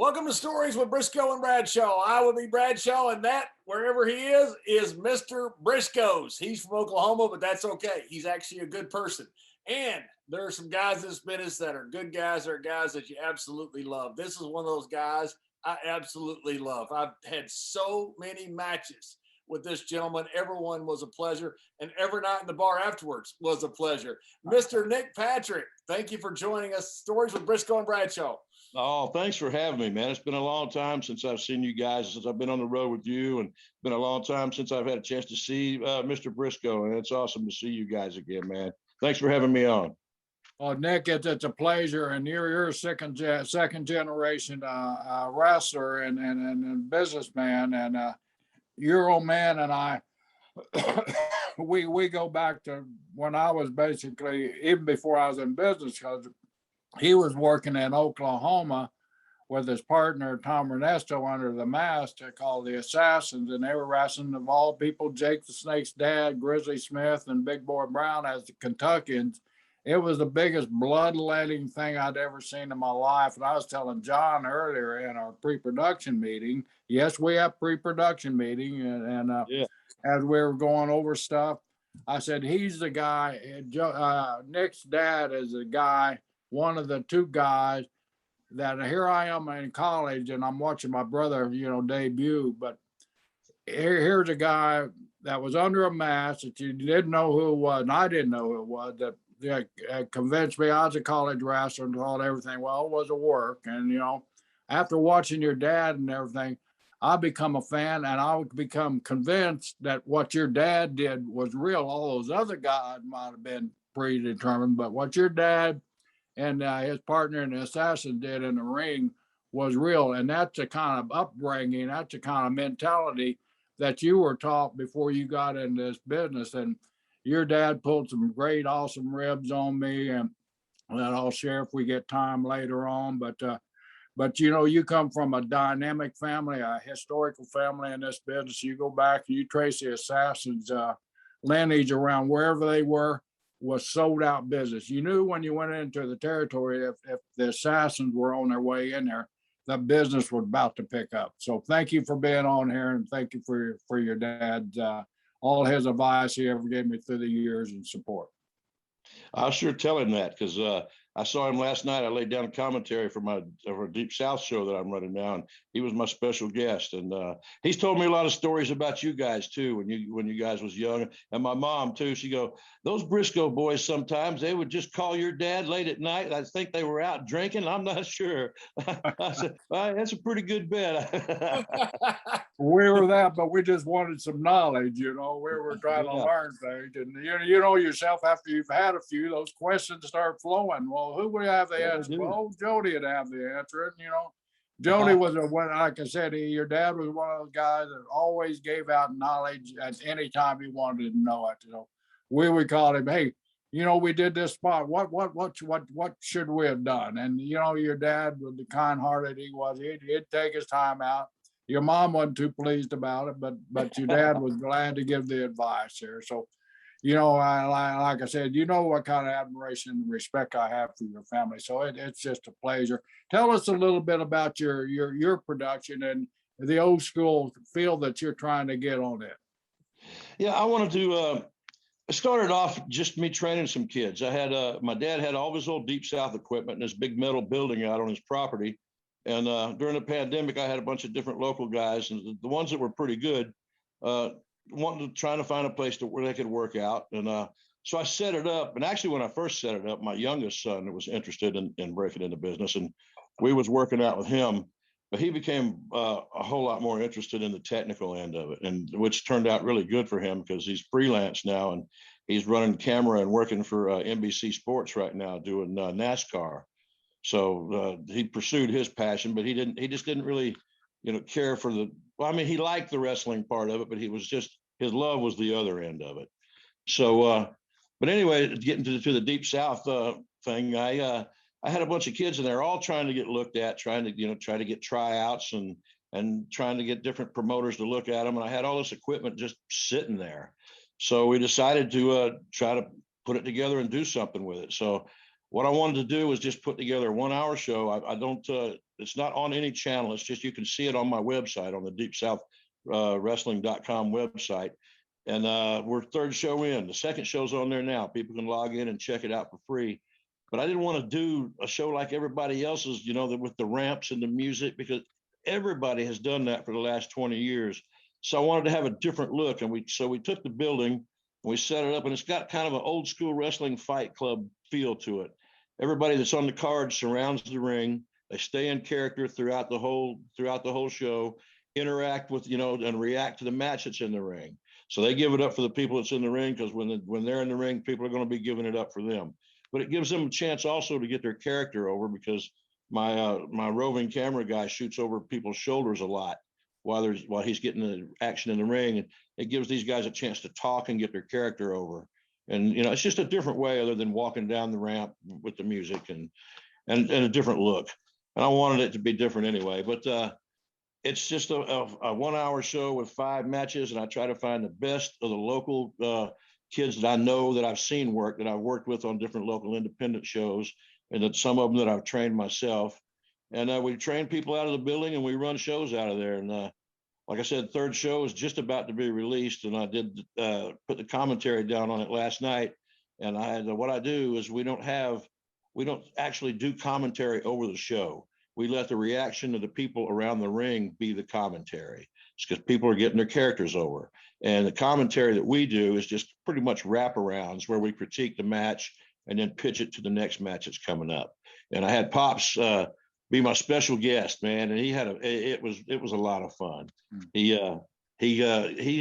Welcome to Stories with Brisco and Bradshaw. I will be Bradshaw, and that, wherever he is Mr. Briscoes. He's from Oklahoma, but that's okay. He's actually a good person. And there are some guys in this business that are good guys. There are guys that you absolutely love. This is one of those guys I absolutely love. I've had so many matches with this gentleman. Everyone was a pleasure, and every night in the bar afterwards was a pleasure. Mr. Nick Patrick, thank you for joining us. Stories with Brisco and Bradshaw. Oh, thanks for having me, man. It's been a long time since I've seen you guys, since I've been on the road with you, and it's been a long time since I've had a chance to see Mr. Brisco, and it's awesome to see you guys again, man. Thanks for having me on. Well, Nick, it's a pleasure, and you're a second generation wrestler and businessman, and your old man and I, we go back to when I was basically even before I was in business, because he was working in Oklahoma with his partner Tom Ernesto under the mask called the Assassins, and they were wrestling, of all people, Jake the Snake's dad, Grizzly Smith, and Big Boy Brown as the Kentuckians. It was the biggest bloodletting thing I'd ever seen in my life. And I was telling John earlier in our pre-production meeting, yes, we have pre-production meeting, and as we were going over stuff, I said, he's the guy, Nick's dad is the guy, one of the two guys that here I am in college and I'm watching my brother, debut, but here's a guy that was under a mask that you didn't know who it was, and I didn't know who it was, that convinced me. I was a college wrestler and thought everything, well, it was a work. And, after watching your dad and everything, I become a fan, and I would become convinced that what your dad did was real. All those other guys might have been predetermined, but what your dad and his partner in the Assassin did in the ring was real. And that's the kind of upbringing, that's the kind of mentality that you were taught before you got into this business. And your dad pulled some great, awesome ribs on me, and that I'll share if we get time later on. But you come from a dynamic family, a historical family in this business. You go back and you trace the Assassins' lineage around wherever they were, was sold out business. You knew when you went into the territory, if the Assassins were on their way in there, the business was about to pick up. So thank you for being on here, and thank you for your dad's all his advice he ever gave me through the years and support. I'll sure tell him that, because I saw him last night. I laid down a commentary for a Deep South show that I'm running now, and he was my special guest. And he's told me a lot of stories about you guys too, when you guys was young. And my mom too. She go, those Brisco boys, sometimes they would just call your dad late at night. I think they were out drinking. I'm not sure. I said, well, that's a pretty good bet. We were that, but we just wanted some knowledge. We were trying to learn things, and you know yourself, after you've had a few, those questions start flowing. Well, who would have the answer? Well, Jody would have the answer. And, Jody was like I said, your dad was one of those guys that always gave out knowledge at any time he wanted to know it. We would call him, hey, we did this spot. What should we have done? And, your dad, with the kind-hearted he was, he'd take his time out. Your mom wasn't too pleased about it, but your dad was glad to give the advice here. So, like I said, what kind of admiration and respect I have for your family. So it's just a pleasure. Tell us a little bit about your production and the old school feel that you're trying to get on it. Yeah, I wanted to. I started off just me training some kids. I had my dad had all of his old Deep South equipment in this big metal building out on his property. And during the pandemic, I had a bunch of different local guys, and the ones that were pretty good, trying to find a place where they could work out. And so I set it up. And actually, when I first set it up, my youngest son was interested in breaking into business, and we was working out with him. But he became a whole lot more interested in the technical end of it, and which turned out really good for him, because he's freelance now, and he's running camera and working for NBC Sports right now, doing NASCAR. So he pursued his passion, but he just didn't really, care for he liked the wrestling part of it, but his love was the other end of it. So, but anyway, getting to the Deep South thing, I had a bunch of kids, and they're all trying to get looked at, trying to get tryouts and trying to get different promoters to look at them. And I had all this equipment just sitting there. So we decided to try to put it together and do something with it. So what I wanted to do was just put together a 1 hour show. I don't it's not on any channel. It's just, you can see it on my website, on the Deep South Wrestling.com website. And we're third show in. The second show's on there now. People can log in and check it out for free. But I didn't want to do a show like everybody else's, with the ramps and the music, because everybody has done that for the last 20 years. So I wanted to have a different look. And we took the building and we set it up, and it's got kind of an old school wrestling fight club feel to it. Everybody that's on the card surrounds the ring. They stay in character throughout the whole show, interact with, and react to the match that's in the ring. So they give it up for the people that's in the ring, because when they're in the ring, people are going to be giving it up for them. But it gives them a chance also to get their character over, because my roving camera guy shoots over people's shoulders a lot while he's getting the action in the ring, and it gives these guys a chance to talk and get their character over. And it's just a different way other than walking down the ramp with the music and a different look. And I wanted it to be different anyway. But it's just a 1 hour show with 5 matches, and I try to find the best of the local kids that I know, that I've seen work, that I've worked with on different local independent shows, and that some of them that I've trained myself. And we train people out of the building, and we run shows out of there. And like I said, third show is just about to be released, and I did put the commentary down on it last night. And what I do is we don't actually do commentary over the show. We let the reaction of the people around the ring be the commentary. It's because people are getting their characters over. And the commentary that we do is just pretty much wraparounds, where we critique the match and then pitch it to the next match that's coming up. And I had Pops be my special guest, man, and it was a lot of fun. He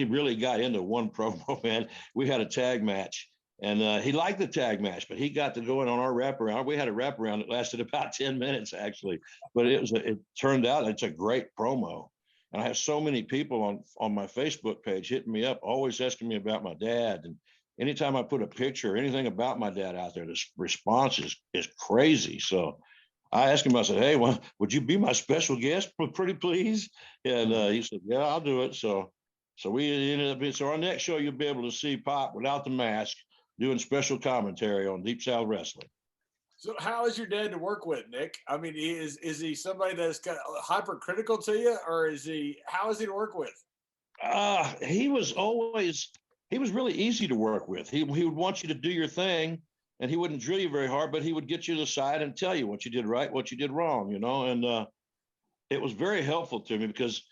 really got into one promo, man. We had a tag match. And he liked the tag match, but he got to go in on our wraparound. We had a wraparound that lasted about 10 minutes, actually. But it turned out it's a great promo. And I have so many people on my Facebook page hitting me up, always asking me about my dad. And anytime I put a picture or anything about my dad out there, the response is crazy. So I asked him, I said, hey, well, would you be my special guest, pretty please? And he said, yeah, I'll do it. So we ended up, so our next show, you'll be able to see Pop without the mask, doing special commentary on Deep South Wrestling. So how is your dad to work with, Nick? I mean, is he somebody that's kind of hypercritical to you, or how is he to work with? He was really easy to work with. He would want you to do your thing, and he wouldn't drill you very hard, but he would get you to the side and tell you what you did right, what you did wrong, and it was very helpful to me, because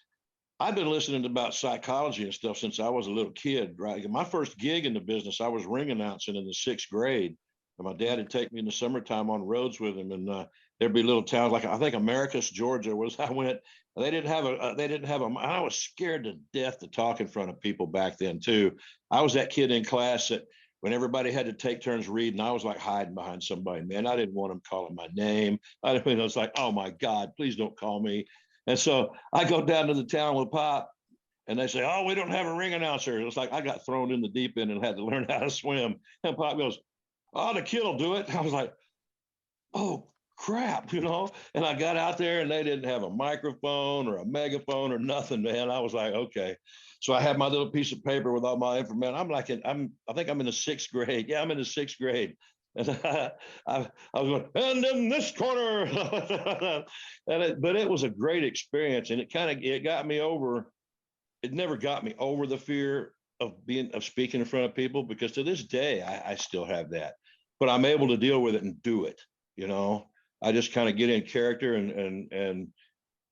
I've been listening about psychology and stuff since I was a little kid, right? My first gig in the business, I was ring announcing in the 6th grade. And my dad would take me in the summertime on roads with him. And there'd be little towns like, I think Americus, Georgia was, I went, they didn't have I was scared to death to talk in front of people back then too. I was that kid in class that when everybody had to take turns reading, I was like hiding behind somebody, man. I didn't want them calling my name. I was like, oh my God, please don't call me. And so I go down to the town with Pop, and they say, oh, we don't have a ring announcer. It was like I got thrown in the deep end and had to learn how to swim. And Pop goes, oh, the kid will do it. I was like, oh, crap, And I got out there, and they didn't have a microphone or a megaphone or nothing, man. I was like, okay. So I had my little piece of paper with all my information. I think I'm in the 6th grade. Yeah, I'm in the 6th grade. And I was going, and in this corner, but it was a great experience, and it got me over. It never got me over the fear of speaking in front of people, because to this day I still have that, but I'm able to deal with it and do it. I just kind of get in character and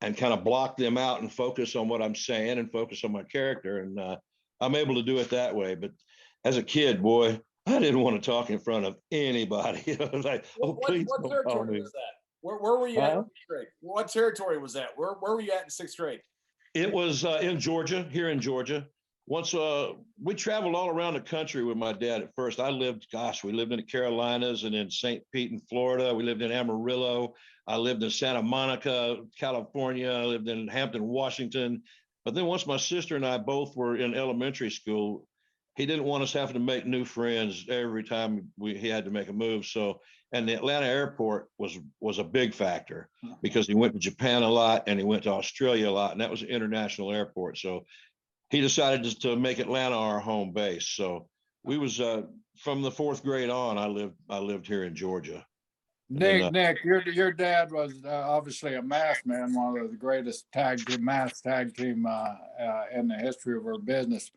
kind of block them out and focus on what I'm saying and focus on my character, and I'm able to do it that way. But as a kid, boy, I didn't want to talk in front of anybody. I was like, oh, please what don't call me. was that? Where were you at in 6th grade? What territory was that? Where were you at in 6th grade? It was in Georgia, here in Georgia. Once we traveled all around the country with my dad at first. We lived in the Carolinas and in St. Pete in Florida. We lived in Amarillo. I lived in Santa Monica, California. I lived in Hampton, Washington. But then once my sister and I both were in elementary school, he didn't want us having to make new friends every time he had to make a move. So, and the Atlanta airport was a big factor, because he went to Japan a lot and he went to Australia a lot, and that was an international airport. So he decided to make Atlanta our home base. So we was from the 4th grade on, I lived here in Georgia. Nick, your dad was obviously a mass man, one of the greatest mass tag team in the history of our business.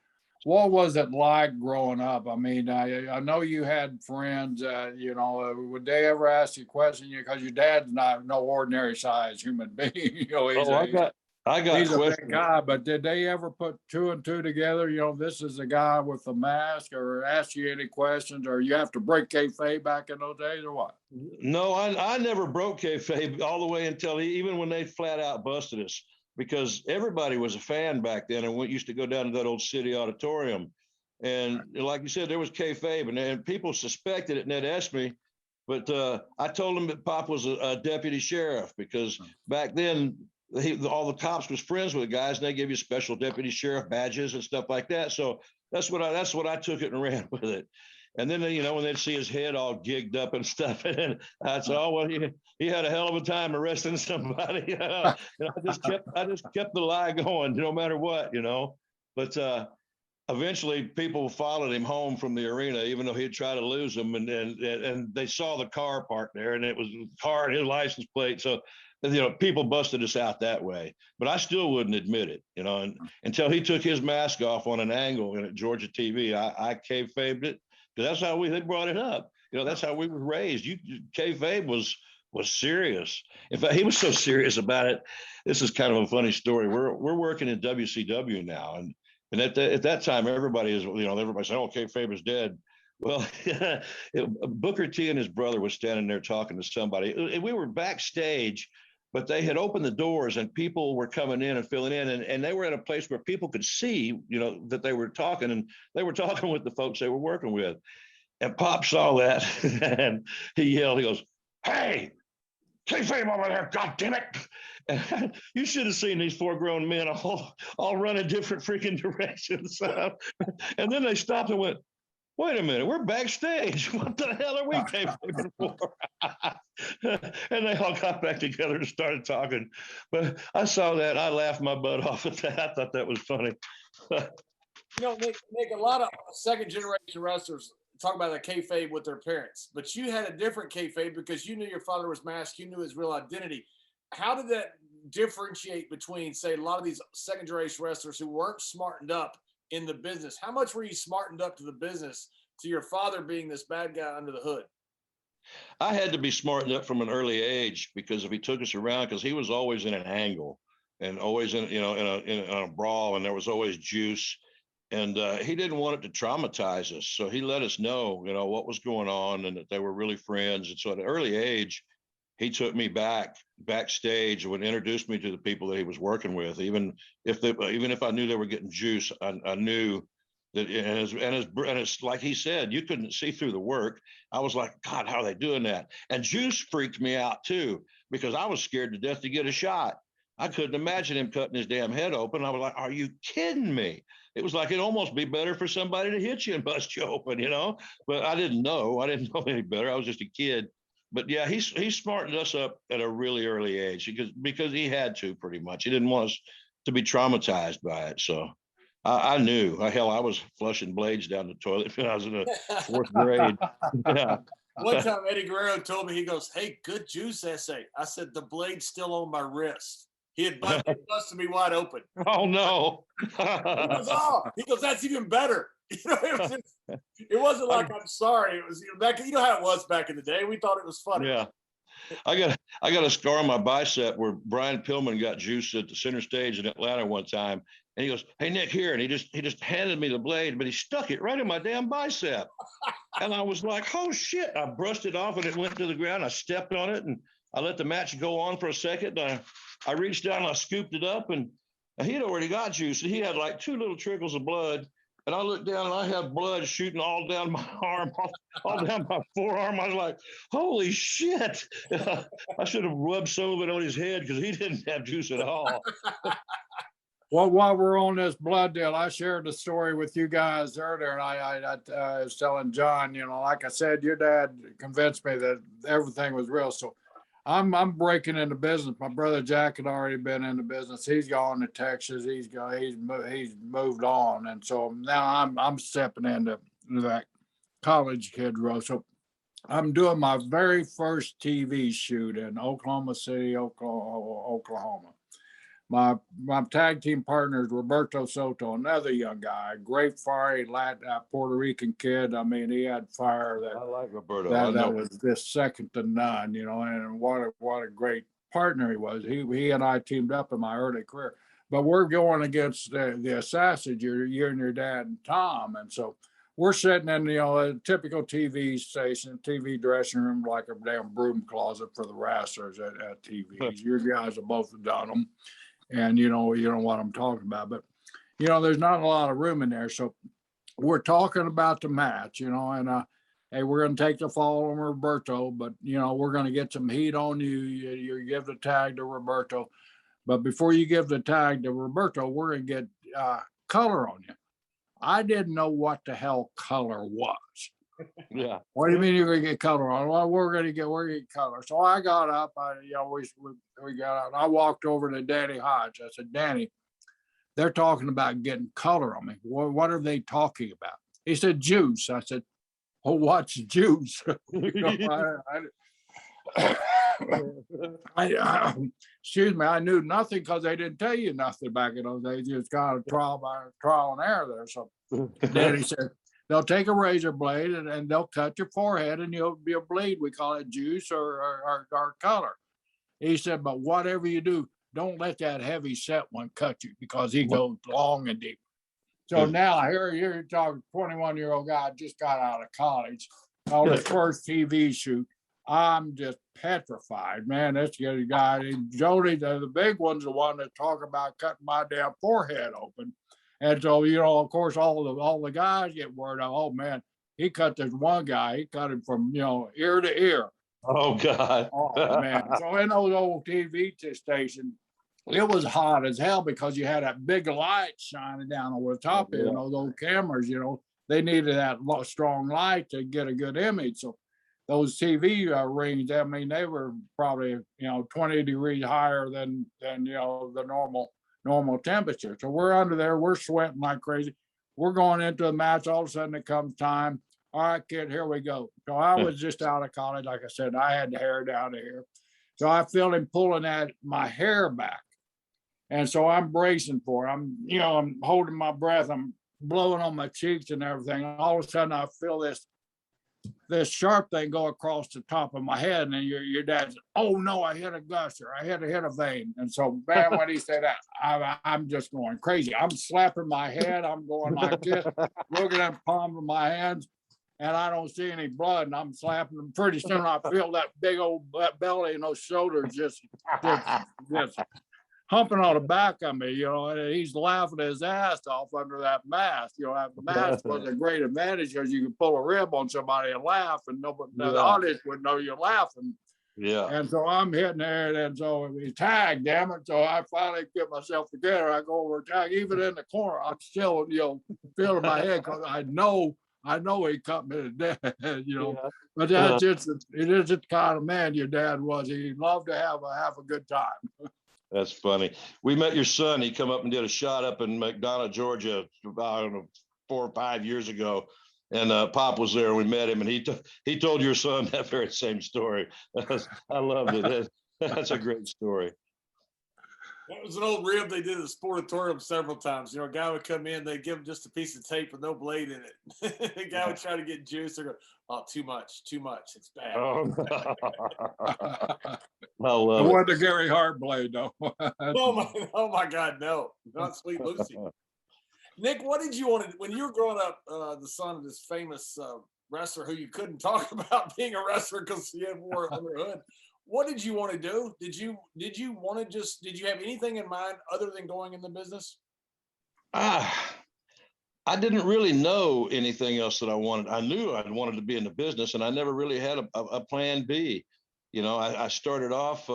What was it like growing up? I mean, I know you had friends. Would they ever ask you questions? Because your dad's not no ordinary size human being. Oh, I got he's a big questions. guy. But did they ever put two and two together? This is a guy with the mask, or ask you any questions, or you have to break kayfabe back in those days, or what? No, I never broke kayfabe all the way until even when they flat out busted us, because everybody was a fan back then and we used to go down to that old city auditorium. And like you said, there was kayfabe and people suspected it, and they'd asked me, but I told them that Pop was a deputy sheriff, because back then all the cops was friends with the guys, and they gave you special deputy sheriff badges and stuff like that. So that's what I took it and ran with it. And then, when they'd see his head all gigged up and stuff, and then I'd say, oh, well, he had a hell of a time arresting somebody. I just kept the lie going, no matter what, But eventually people followed him home from the arena, even though he'd try to lose them. And they saw the car parked there, and it was the car and his license plate. So, people busted us out that way. But I still wouldn't admit it, until he took his mask off on an angle at Georgia TV. I kayfabed it. That's how they brought it up. That's how we were raised. Kayfabe was serious. In fact, he was so serious about it. This is kind of a funny story. We're working in WCW now, and at that time, everybody is, everybody said, "Oh, kayfabe is dead." Well, Booker T and his brother was standing there talking to somebody. We were backstage, but they had opened the doors and people were coming in and filling in, and they were at a place where people could see, that they were talking, and they were talking with the folks they were working with. And Pop saw that and he yelled, he goes, "Hey, kayfabe over there, God damn it." And you should have seen these four grown men all run in different freaking directions. And then they stopped and went, "Wait a minute, we're backstage. What the hell are we kayfabing for?" And they all got back together and started talking. But I saw that. I laughed my butt off at that. I thought that was funny. Nick, a lot of second generation wrestlers talk about the kayfabe with their parents, but you had a different kayfabe because you knew your father was masked. You knew his real identity. How did that differentiate between, say, a lot of these second generation wrestlers who weren't smartened up in the business? How much were you smartened up to the business, to your father being this bad guy under the hood? I had to be smartened up from an early age, because if he took us around, because he was always in an angle and always in a brawl, and there was always juice, and he didn't want it to traumatize us, so he let us know what was going on and that they were really friends. And so at an early age, he took me backstage and would introduce me to the people that he was working with, even if I knew they were getting juice. I knew that, and it's like he said, you couldn't see through the work. I was like, God, how are they doing that? And juice freaked me out too, because I was scared to death to get a shot. I couldn't imagine him cutting his damn head open. I was like, are you kidding me? It was like, it'd almost be better for somebody to hit you and bust you open, But I didn't know any better. I was just a kid. But yeah, he smartened us up at a really early age, because he had to, pretty much. He didn't want us to be traumatized by it. So I knew. Hell, I was flushing blades down the toilet when I was in the fourth grade. Yeah. One time Eddie Guerrero told me, he goes, "Hey, good juice essay." I said, "The blade's still on my wrist." He had busted me wide open. Oh no. He goes, "That's even better." It wasn't like, "I'm sorry." It was back. You know how it was back in the day. We thought it was funny. Yeah. I got a scar on my bicep where Brian Pillman got juiced at the center stage in Atlanta one time. And he goes, "Hey, Nick, here." And he just handed me the blade, but he stuck it right in my damn bicep. And I was like, oh shit. I brushed it off and it went to the ground. I stepped on it and I let the match go on for a second. I reached down and I scooped it up, and he'd already got juice. He had like 2 little trickles of blood. And I looked down and I had blood shooting all down my arm, all down my forearm. I was like, holy shit. I should have rubbed some of it on his head, because he didn't have juice at all. Well, while we're on this blood deal, I shared the story with you guys earlier, and I was telling John, like I said, your dad convinced me that everything was real. So I'm breaking into business. My brother Jack had already been in the business. He's gone to Texas. He's moved on, and so now I'm stepping into that college kid role. So I'm doing my very first TV shoot in Oklahoma City, Oklahoma. My tag team partner is Roberto Soto, another young guy, great fiery Latin Puerto Rican kid. I mean, he had fire I like Roberto. that was just second to none, you know. And what a great partner he was. He and I teamed up in my early career. But we're going against the Assassins, you and your dad and Tom, and so we're sitting in, you know, a typical TV station, TV dressing room, like a damn broom closet for the wrestlers at TVs. Your guys have both done them, and you know what I'm talking about. But you know, there's not a lot of room in there, so we're talking about the match, you know, and hey, we're going to take the fall on Roberto, but you know, we're going to get some heat on you. You give the tag to Roberto, but before you give the tag to Roberto, we're going to get color on you. I didn't know what the hell color was. Yeah. What do you mean you're going to get color on? Well, we're going to get color. So I got up. We got out. I walked over to Danny Hodge. I said, Danny, they're talking about getting color on me. What are they talking about? He said, juice. I said, oh, what's juice? Excuse me, I knew nothing because they didn't tell you nothing back in those days. You just got a trial and error there. So Daddy said, they'll take a razor blade and they'll cut your forehead and you'll be a bleed. We call it juice or color. He said, but whatever you do, don't let that heavy set one cut you because he goes long and deep. So now here you're talking 21-year-old guy just got out of college on his first TV shoot. I'm just petrified, man. This guy, Jody, the big one's the one that talk about cutting my damn forehead open. And so, you know, of course, all the guys get word of, oh man, he cut this one guy, he cut him from, you know, ear to ear. Oh God. Oh man. So in those old TV stations, it was hot as hell because you had that big light shining down over the top of those old cameras, you know, they needed that strong light to get a good image. So those TV rings, I mean, they were probably, you know, 20 degrees higher than you know, the normal temperature. So we're under there, we're sweating like crazy. We're going into a match. All of a sudden it comes time. All right, kid, here we go. So I was just out of college. Like I said, I had the hair down to here. So I feel him pulling my hair back. And so I'm bracing for it. I'm holding my breath. I'm blowing on my cheeks and everything. All of a sudden I feel this sharp thing go across the top of my head, and then your dad said, oh no, I hit a gusher, I hit a vein. And so bam, when he said that, I'm just going crazy. I'm slapping my head, I'm going like this, looking at the palm of my hands, and I don't see any blood, and I'm slapping them. Pretty soon I feel that big old belly and those shoulders just humping on the back of me, you know, and he's laughing his ass off under that mask. You know, that mask was a great advantage because you could pull a rib on somebody and laugh, and nobody, the audience would know you're laughing. Yeah. And so I'm hitting there, and so he tagged, damn it. So I finally get myself together. I go over tag, even in the corner, I'm still, you know, feeling my head because I know he cut me to death, you know. Yeah. But that's just, it is the kind of man your dad was. He loved to have a good time. That's funny. We met your son. He come up and did a shot up in McDonough, Georgia, I don't know, 4 or 5 years ago. And Pop was there, and we met him, and he told your son that very same story. I loved it. That's a great story. That was an old rib they did at the sportatorium several times. You know, a guy would come in, they'd give him just a piece of tape with no blade in it. The guy would try to get juice. They're going, oh, too much. It's bad. Oh, I love it. It wasn't the Gary Hart blade, though. oh my God, no. Not Sweet Lucy. Nick, what did you want to, when you were growing up, the son of this famous wrestler who you couldn't talk about being a wrestler because he had war under the hood, what did you want to do? Did you have anything in mind other than going in the business? I didn't really know anything else that I wanted. I knew I wanted to be in the business, and I never really had a plan B. You know, I started off,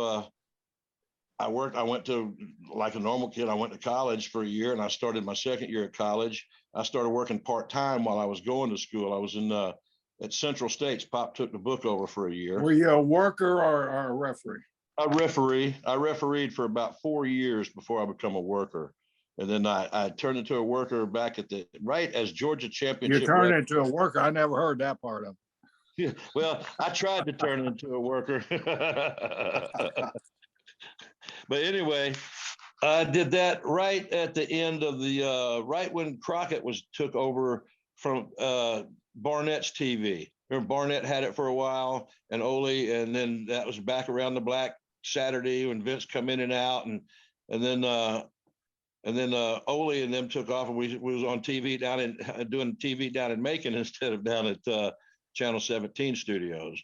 I went to, like a normal kid, I went to college for a year, and I started my second year at college. I started working part-time while I was going to school. I was in at Central States. Pop took the book over for a year. Were you a worker or a referee? A referee. I refereed for about 4 years before I became a worker. And then I turned into a worker back right as Georgia Championship. You turned into a worker? I never heard that part of it. Yeah, well, I tried to turn it into a worker. But anyway, I did that right at the end of the right when Crockett took over from Barnett's TV. Remember, Barnett had it for a while, and Ole, and then that was back around the Black Saturday when Vince come in and out, and then Ole and them took off, and we was on TV doing TV down in Macon instead of down at Channel 17 studios,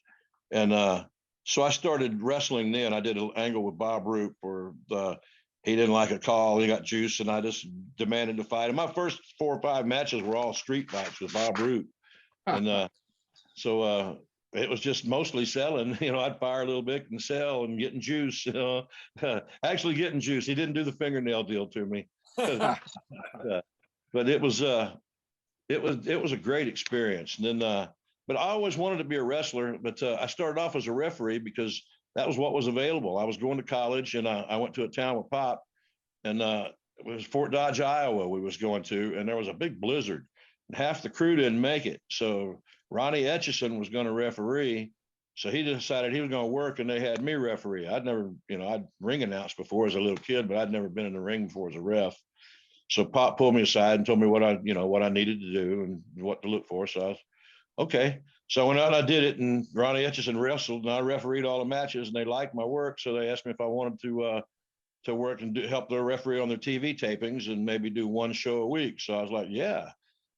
and so I started wrestling then. I did an angle with Bob Roop for he didn't like a call. He got juice, and I just demanded to fight. And my first 4 or 5 matches were all street fights with Bob Roop, and so it was just mostly selling. I'd fire a little bit and sell and getting juice. Actually getting juice. He didn't do the fingernail deal to me, but it was a great experience. And then, but I always wanted to be a wrestler. But I started off as a referee because that was what was available. I was going to college, and I went to a town with Pop, and it was Fort Dodge, Iowa. We was going to, and there was a big blizzard, and half the crew didn't make it. So Ronnie Etchison was going to referee. So he decided he was going to work, and they had me referee. I'd never, I'd ring announced before as a little kid, but I'd never been in the ring before as a ref. So Pop pulled me aside and told me what I needed to do and what to look for. So I was okay. So I went out and I did it, and Ronnie Etchison wrestled, and I refereed all the matches, and they liked my work. So they asked me if I wanted to work and help their referee on their TV tapings and maybe do 1 show a week. So I was like, yeah.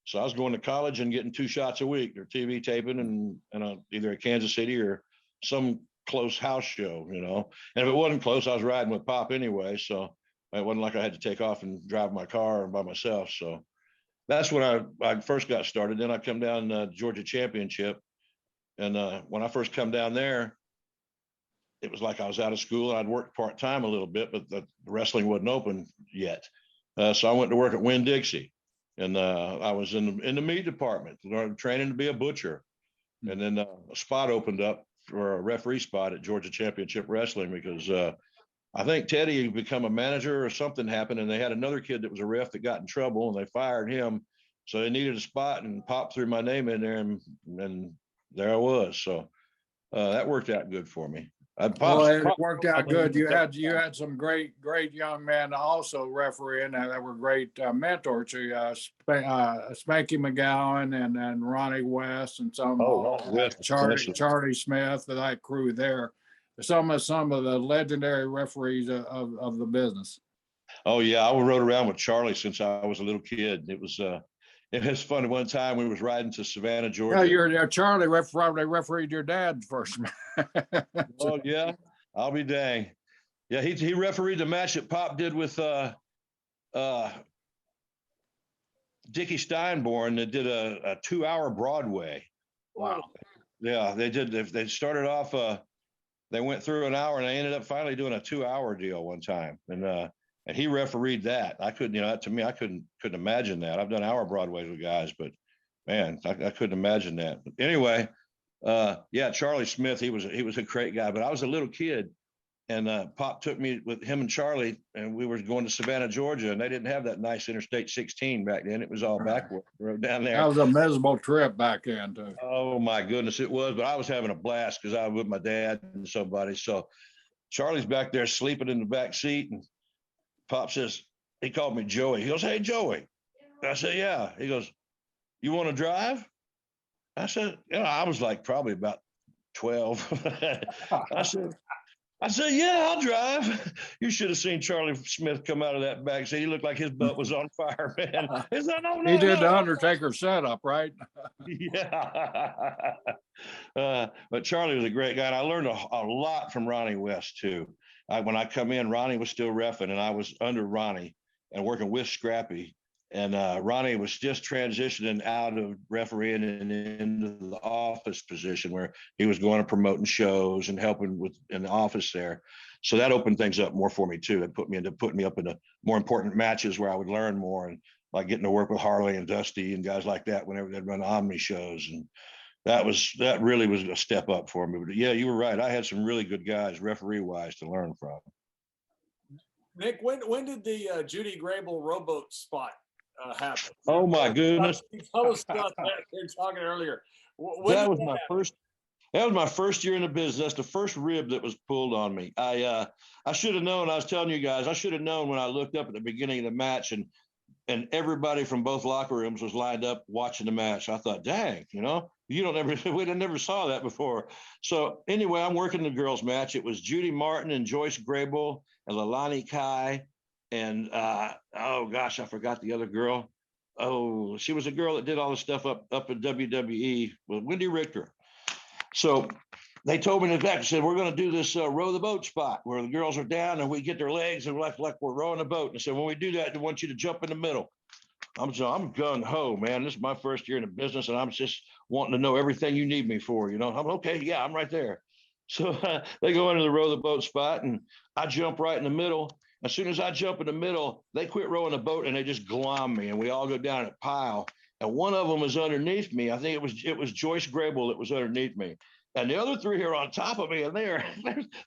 So I was going to college and getting 2 shots a week, or TV taping, and either at Kansas City or some close house show, And if it wasn't close, I was riding with Pop anyway. So it wasn't like I had to take off and drive my car by myself. So that's when I first got started. Then I come down Georgia Championship. And when I first come down there, it was like I was out of school, and I'd worked part-time a little bit, but the wrestling wasn't open yet. So I went to work at Winn-Dixie, and I was in the meat department, training to be a butcher. And then a spot opened up for a referee spot at Georgia Championship Wrestling because I think Teddy had become a manager or something happened, and they had another kid that was a ref that got in trouble, and they fired him. So they needed a spot, and Pop threw my name in there, and there I was. So that worked out good for me. It worked out good. You had some great young men also refereeing that were great mentors to you, Spanky McGowan and Ronnie West and some Charlie Smith, that crew there. Some of the legendary referees of the business. Oh yeah, I rode around with Charlie since I was a little kid. It was fun. One time we was riding to Savannah, Georgia. Yeah, Charlie probably refereed your dad first. Oh yeah, I'll be dang. Yeah, he refereed the match that Pop did with Dickie Steinborn that did a 2-hour Broadway. Wow. Yeah, they did. They started off. They went through an hour, and they ended up finally doing a 2-hour deal one time, and he refereed that. I couldn't, to me, I couldn't imagine that. I've done hour Broadways with guys, but man, I couldn't imagine that. But anyway, yeah, Charlie Smith, he was a great guy, but I was a little kid, and Pop took me with him and Charlie, and we were going to Savannah, Georgia, and they didn't have that nice Interstate 16 back then. It was all backward down there. That was a miserable trip back then too. Oh my goodness, it was, but I was having a blast because I was with my dad and somebody. So Charlie's back there sleeping in the back seat, and Pop says, he called me Joey. He goes, "Hey, Joey." I said, "Yeah." He goes, "You want to drive?" I said, I was like probably about 12. I said, "Yeah, I'll drive." You should have seen Charlie Smith come out of that back seat. He looked like his butt was on fire, man. He did the Undertaker setup, right? Yeah. But Charlie was a great guy. And I learned a lot from Ronnie West too. When I come in, Ronnie was still reffing, and I was under Ronnie and working with Scrappy. And Ronnie was just transitioning out of refereeing and into the office position where he was going to promoting shows and helping in the office there. So that opened things up more for me too. It put me up in the more important matches where I would learn more, and like getting to work with Harley and Dusty and guys like that whenever they'd run Omni shows. And that really was a step up for me. But yeah, you were right. I had some really good guys referee wise to learn from. Nick, when did the Judy Grable rowboat spot happen? Oh my goodness! Tell us about that. We were talking earlier. That was my first. That was my first year in the business. That's the first rib that was pulled on me. I should have known. I was telling you guys, I should have known when I looked up at the beginning of the match, and everybody from both locker rooms was lined up watching the match. I thought, dang, you don't ever we never saw that before. So anyway, I'm working the girls' match. It was Judy Martin and Joyce Grable and Lalani Kai, and oh gosh, I forgot the other girl. Oh, she was a girl that did all the stuff up at WWE with Wendy Richter. So they told me in the back, said, we're going to do this row the boat spot where the girls are down and we get their legs and like we're rowing the boat. And I said, when we do that, I want you to jump in the middle. I'm gung ho, man. This is my first year in the business, and I'm just wanting to know everything you need me for. I'm okay. Yeah, I'm right there. So they go into the row the boat spot, and I jump right in the middle. As soon as I jump in the middle, they quit rowing the boat and they just glom me, and we all go down a pile. And one of them was underneath me. I think it was Joyce Grable that was underneath me. And the other three are on top of me, and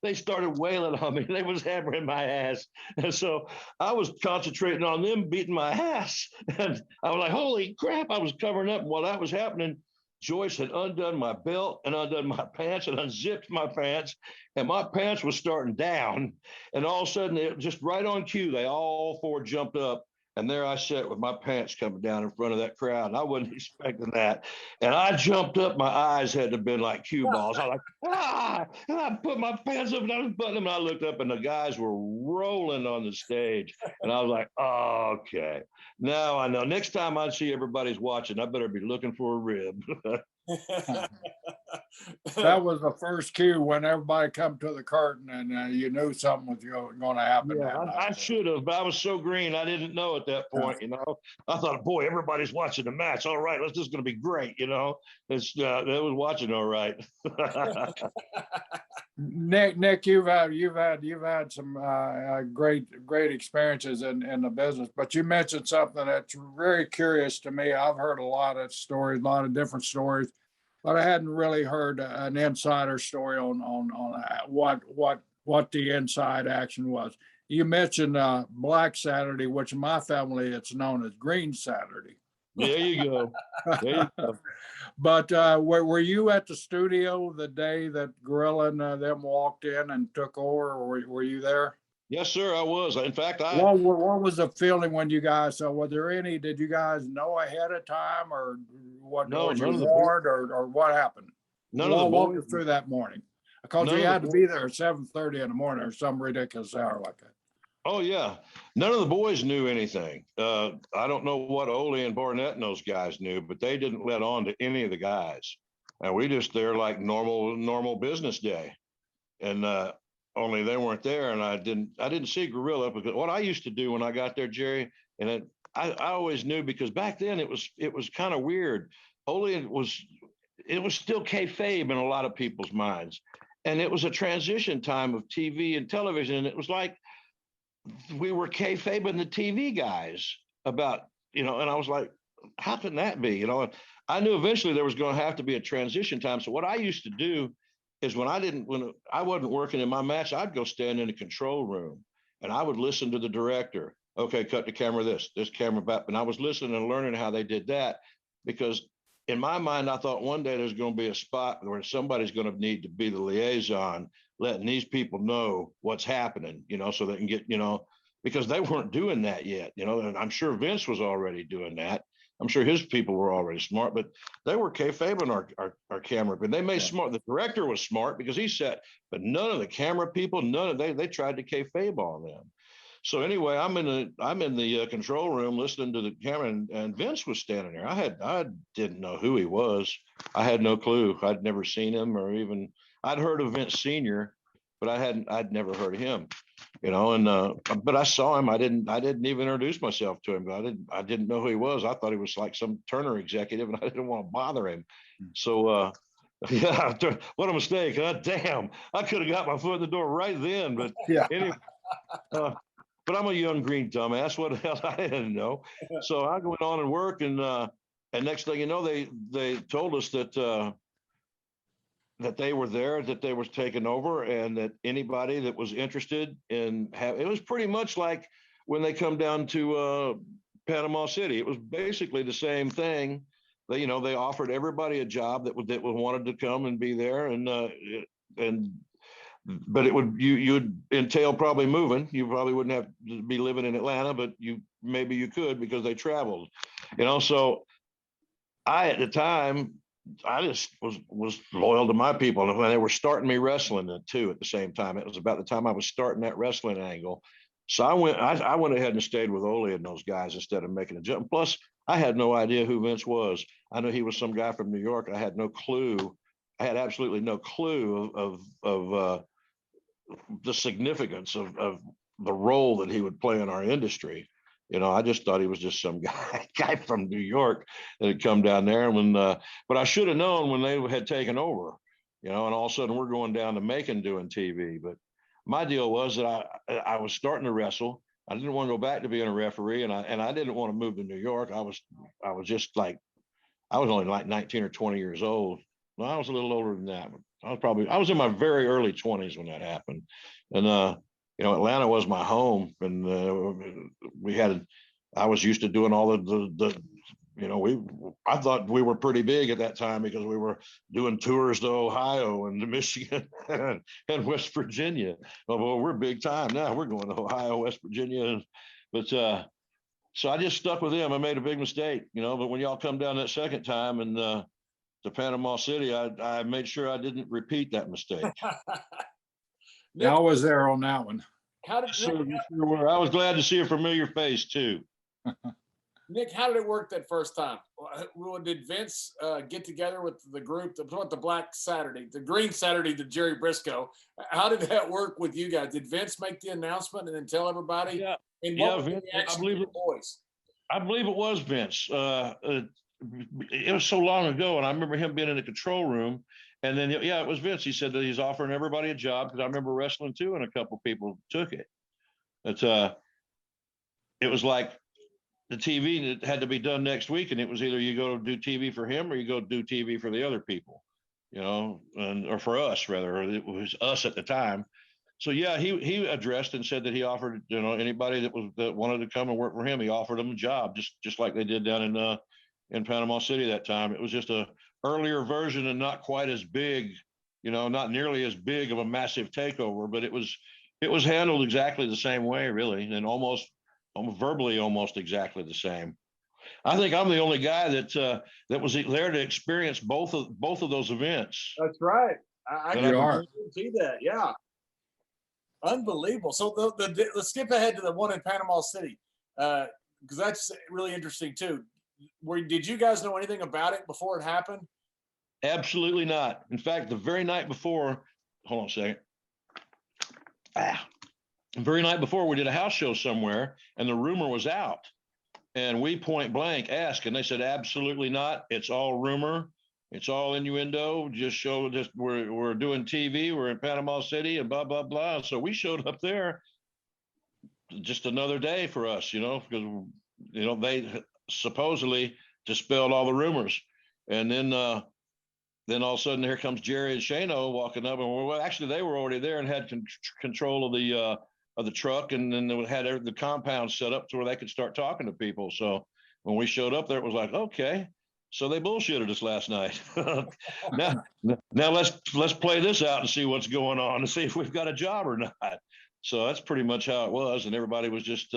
they started wailing on me. They was hammering my ass. And so I was concentrating on them beating my ass. And I was like, holy crap, I was covering up. And while that was happening, Joyce had undone my belt and undone my pants and unzipped my pants. And my pants was starting down. And all of a sudden, just right on cue, they all four jumped up. And there I sat with my pants coming down in front of that crowd. And I wasn't expecting that. And I jumped up. My eyes had to have been like cue balls. I was like, ah! And I put my pants up and I was buttoning them. And I looked up and the guys were rolling on the stage. And I was like, oh, okay. Now I know. Next time I see everybody's watching, I better be looking for a rib. That was the first cue when everybody come to the curtain and you knew something was going to happen. Yeah, I should have, but I was so green, I didn't know at that point. I thought, boy, everybody's watching the match. All right, this is going to be great. It's they was watching all right. Nick, you've had some great experiences in the business, but you mentioned something that's very curious to me. I've heard a lot of stories, a lot of different stories, but I hadn't really heard an insider story on what the inside action was. You mentioned Black Saturday, which in my family it's known as Green Saturday. There you go. There you go. But were you at the studio the day that Gorilla and them walked in and took over, or were you there? Yes, sir, I was. In fact, what was the feeling when you guys saw? Were there any? Did you guys know ahead of time, or what? No, was you warned, or what happened? None of the boys. Walk us through that morning, because you had to be there at 7:30 in the morning or some ridiculous hour like that. Oh yeah, none of the boys knew anything. I don't know what Ole and Barnett and those guys knew, but they didn't let on to any of the guys, and we just there like normal business day, and only they weren't there, and I didn't see Gorilla, because what I used to do when I got there, Jerry, and I always knew, because back then it was kind of weird. Ole it was still kayfabe in a lot of people's minds, and it was a transition time of TV and television, and it was like we were kayfabing the TV guys about, and I was like, how can that be? And I knew eventually there was going to have to be a transition time. So what I used to do is when I wasn't working in my match, I'd go stand in the control room and I would listen to the director. Okay, cut the camera this camera back. And I was listening and learning how they did that, because in my mind, I thought one day there's going to be a spot where somebody's going to need to be the liaison, letting these people know what's happening, so they can get, because they weren't doing that yet, and I'm sure Vince was already doing that. I'm sure his people were already smart, but they were kayfabing our camera. But they made smart. The director was smart because he said, but none of the camera people, they tried to kayfabe on them. So anyway, I'm in the control room listening to the camera, and Vince was standing there. I didn't know who he was. I had no clue. I'd never seen him, or even I'd heard of Vince Senior, but I'd never heard of him. But I saw him. I didn't even introduce myself to him. I didn't know who he was. I thought he was like some Turner executive, and I didn't want to bother him. So yeah, what a mistake. Damn, I could have got my foot in the door right then. But yeah. Anyway. But I'm a young green dumbass. What the hell? I didn't know. So I went on and work, and next thing you know, they told us that they were there, that they was taking over, and that anybody that was interested in it was pretty much like when they come down to Panama City. It was basically the same thing, they offered everybody a job that wanted to come and be there, and but it would you'd entail probably moving. You probably wouldn't have to be living in Atlanta, but maybe you could because they traveled, So I at the time I just was loyal to my people, and they were starting me wrestling too at the same time. It was about the time I was starting that wrestling angle. So I went ahead and stayed with Ole and those guys instead of making a jump. Plus, I had no idea who Vince was. I knew he was some guy from New York. I had no clue. I had absolutely no clue of the significance of the role that he would play in our industry. I just thought he was just some guy from New York that had come down there. And but I should have known when they had taken over, and all of a sudden we're going down to Macon doing TV. But my deal was that I was starting to wrestle. I didn't want to go back to being a referee, and I didn't want to move to New York. I was just like, I was only like 19 or 20 years old. Well, I was a little older than that. I was in my very early 20s when that happened. And, Atlanta was my home, and I was used to doing all I thought we were pretty big at that time because we were doing tours to Ohio and to Michigan and West Virginia. Well, we're big time now. We're going to Ohio, West Virginia. But so I just stuck with them. I made a big mistake, but when y'all come down that second time and to Panama City, I made sure I didn't repeat that mistake. Yeah, I was there on that one. How did I was glad to see a familiar face too. Nick, how did it work that first time? Did Vince get together with the group, the Black Saturday, the Green Saturday, to Jerry Brisco? How did that work with you guys? Did Vince make the announcement and then tell everybody? Yeah, and Vince, I believe it was Vince. It was so long ago, and I remember him being in the control room. And then, it was Vince. He said that he's offering everybody a job, because I remember wrestling too, and a couple of people took it. It was like the TV that had to be done next week, and it was either you go do TV for him or you go do TV for the other people, or for us rather. It was us at the time. So he addressed and said that he offered anybody that wanted to come and work for him, he offered them a job, just like they did down in Panama City that time. It was just a earlier version and not quite as big, not nearly as big of a massive takeover, but it was handled exactly the same way, really, and almost verbally almost exactly the same. I think I'm the only guy that was there to experience both of those events. That's right. I can see that. Yeah. Unbelievable. So let's skip ahead to the one in Panama City, because that's really interesting too. Did you guys know anything about it before it happened? Absolutely not. In fact, the very night before, hold on a second. The very night before, we did a house show somewhere, and the rumor was out. And we point blank asked, and they said, absolutely not. It's all rumor. It's all innuendo. We're doing TV. We're in Panama City and blah, blah, blah. So we showed up there, just another day for us, because, they supposedly dispelled all the rumors. And then all of a sudden, here comes Jerry and Shano walking up, and actually they were already there and had control of the truck, and then they had the compound set up to where they could start talking to people. So when we showed up there, it was like, okay, so they bullshitted us last night. now let's play this out and see what's going on and see if we've got a job or not. So that's pretty much how it was, and everybody was just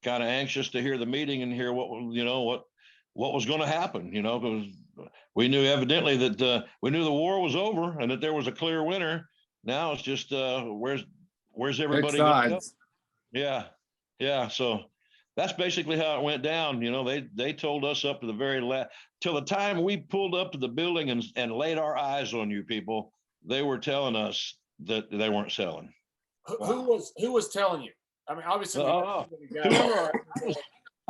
kind of anxious to hear the meeting and hear what was going to happen. Because we knew evidently that we knew the war was over and that there was a clear winner. Now it's just where's everybody going to go? Yeah. So that's basically how it went down. They told us up to the very last, till the time we pulled up to the building and laid our eyes on you people, they were telling us that they weren't selling. Who was telling you? I mean, obviously, I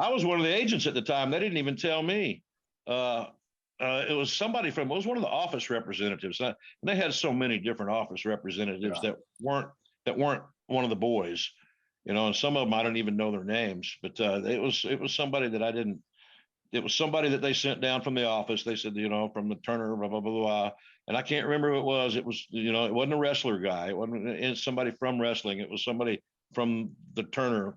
was one of the agents at the time. They didn't even tell me. It was somebody it was one of the office representatives. And they had so many different office representatives that weren't one of the boys, and some of them I don't even know their names. But it was somebody that it was somebody that they sent down from the office. They said, from the Turner, blah, blah, blah, blah. And I can't remember who it was. It was, it wasn't a wrestler guy. It wasn't somebody from wrestling. It was somebody from the Turner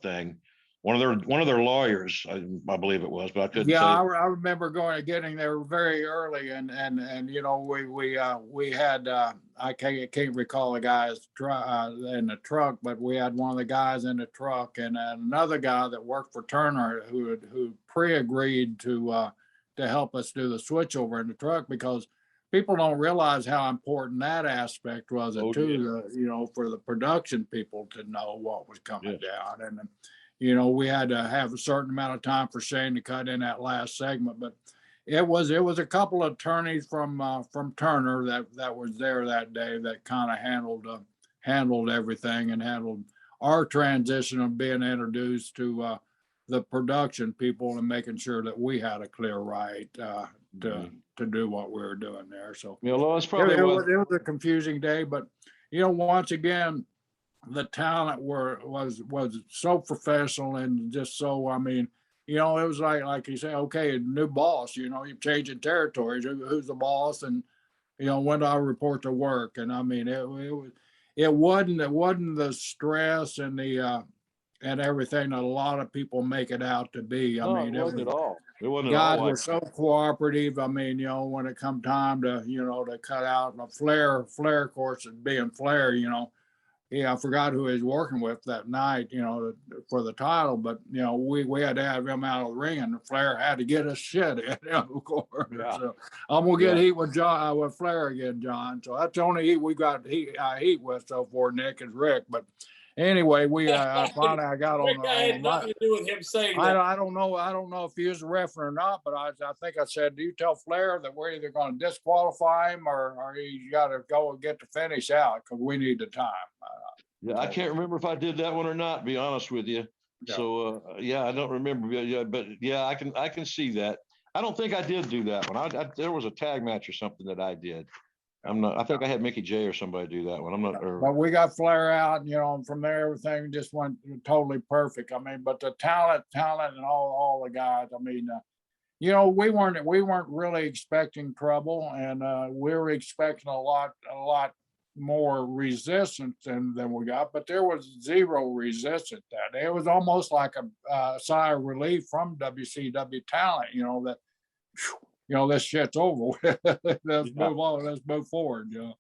thing. one of their lawyers, I believe it was, but I couldn't Yeah, say. I remember getting there very early, and you know, we had I can't recall the guy's in the truck, but we had one of the guys in the truck, and another guy that worked for Turner who pre-agreed to help us do the switchover in the truck, because people don't realize how important that aspect was Oh, too. You know, for the production people to know what was coming yes. down, and you know, we had to have a certain amount of time for Shane to cut in that last segment, but it was a couple of attorneys from Turner that was there that day that kind of handled everything and handled our transition of being introduced to the production people and making sure that we had a clear right to do what we were doing there. So You know, that's probably what. it was a confusing day, but you know, once again, the talent was so professional and just so, I mean, you know, it was like you say, okay, new boss, you know, you're changing territories. Who's the boss? And you know, when do I report to work? And I mean, it wasn't the stress and the and everything that a lot of people make it out to be. I No, mean, it wasn't at all. It wasn't at guys all were like. so cooperative. I mean, you know, when it come time to, you know, to cut out a Flair, of course, and being Flair, you know, yeah, I forgot who he was working with that night, you know, for the title, but you know, we had to have him out of the ring, and Flair had to get us shit in, you know, of course. Yeah. So I'm gonna get Yeah. heat with John with Flair again, John. So that's the only heat we got heat with so far, Nick, is Rick. But anyway, we finally I got Rick, I had on nothing my. to do with him saying that. I don't know if he was a referee or not, but I think I said, do you tell Flair that we're either going to disqualify him or you got to go and get the finish out because we need the time. Yeah, I can't remember if I did that one or not, to be honest with you. Yeah. So yeah, I don't remember. Yeah, but yeah, I can see that. I don't think I did do that one. There was a tag match or something that I did. I'm not. I think I had Mickey J or somebody do that one. I'm not. But we got Flair out, and you know, and from there everything just went totally perfect. I mean, but the talent, and all the guys. I mean, you know, we weren't really expecting trouble, and we were expecting a lot more resistance than we got. But there was zero resistance. That it was almost like a sigh of relief from WCW talent. You know that. You know, this shit's over. Let's move on. Let's move forward. You know.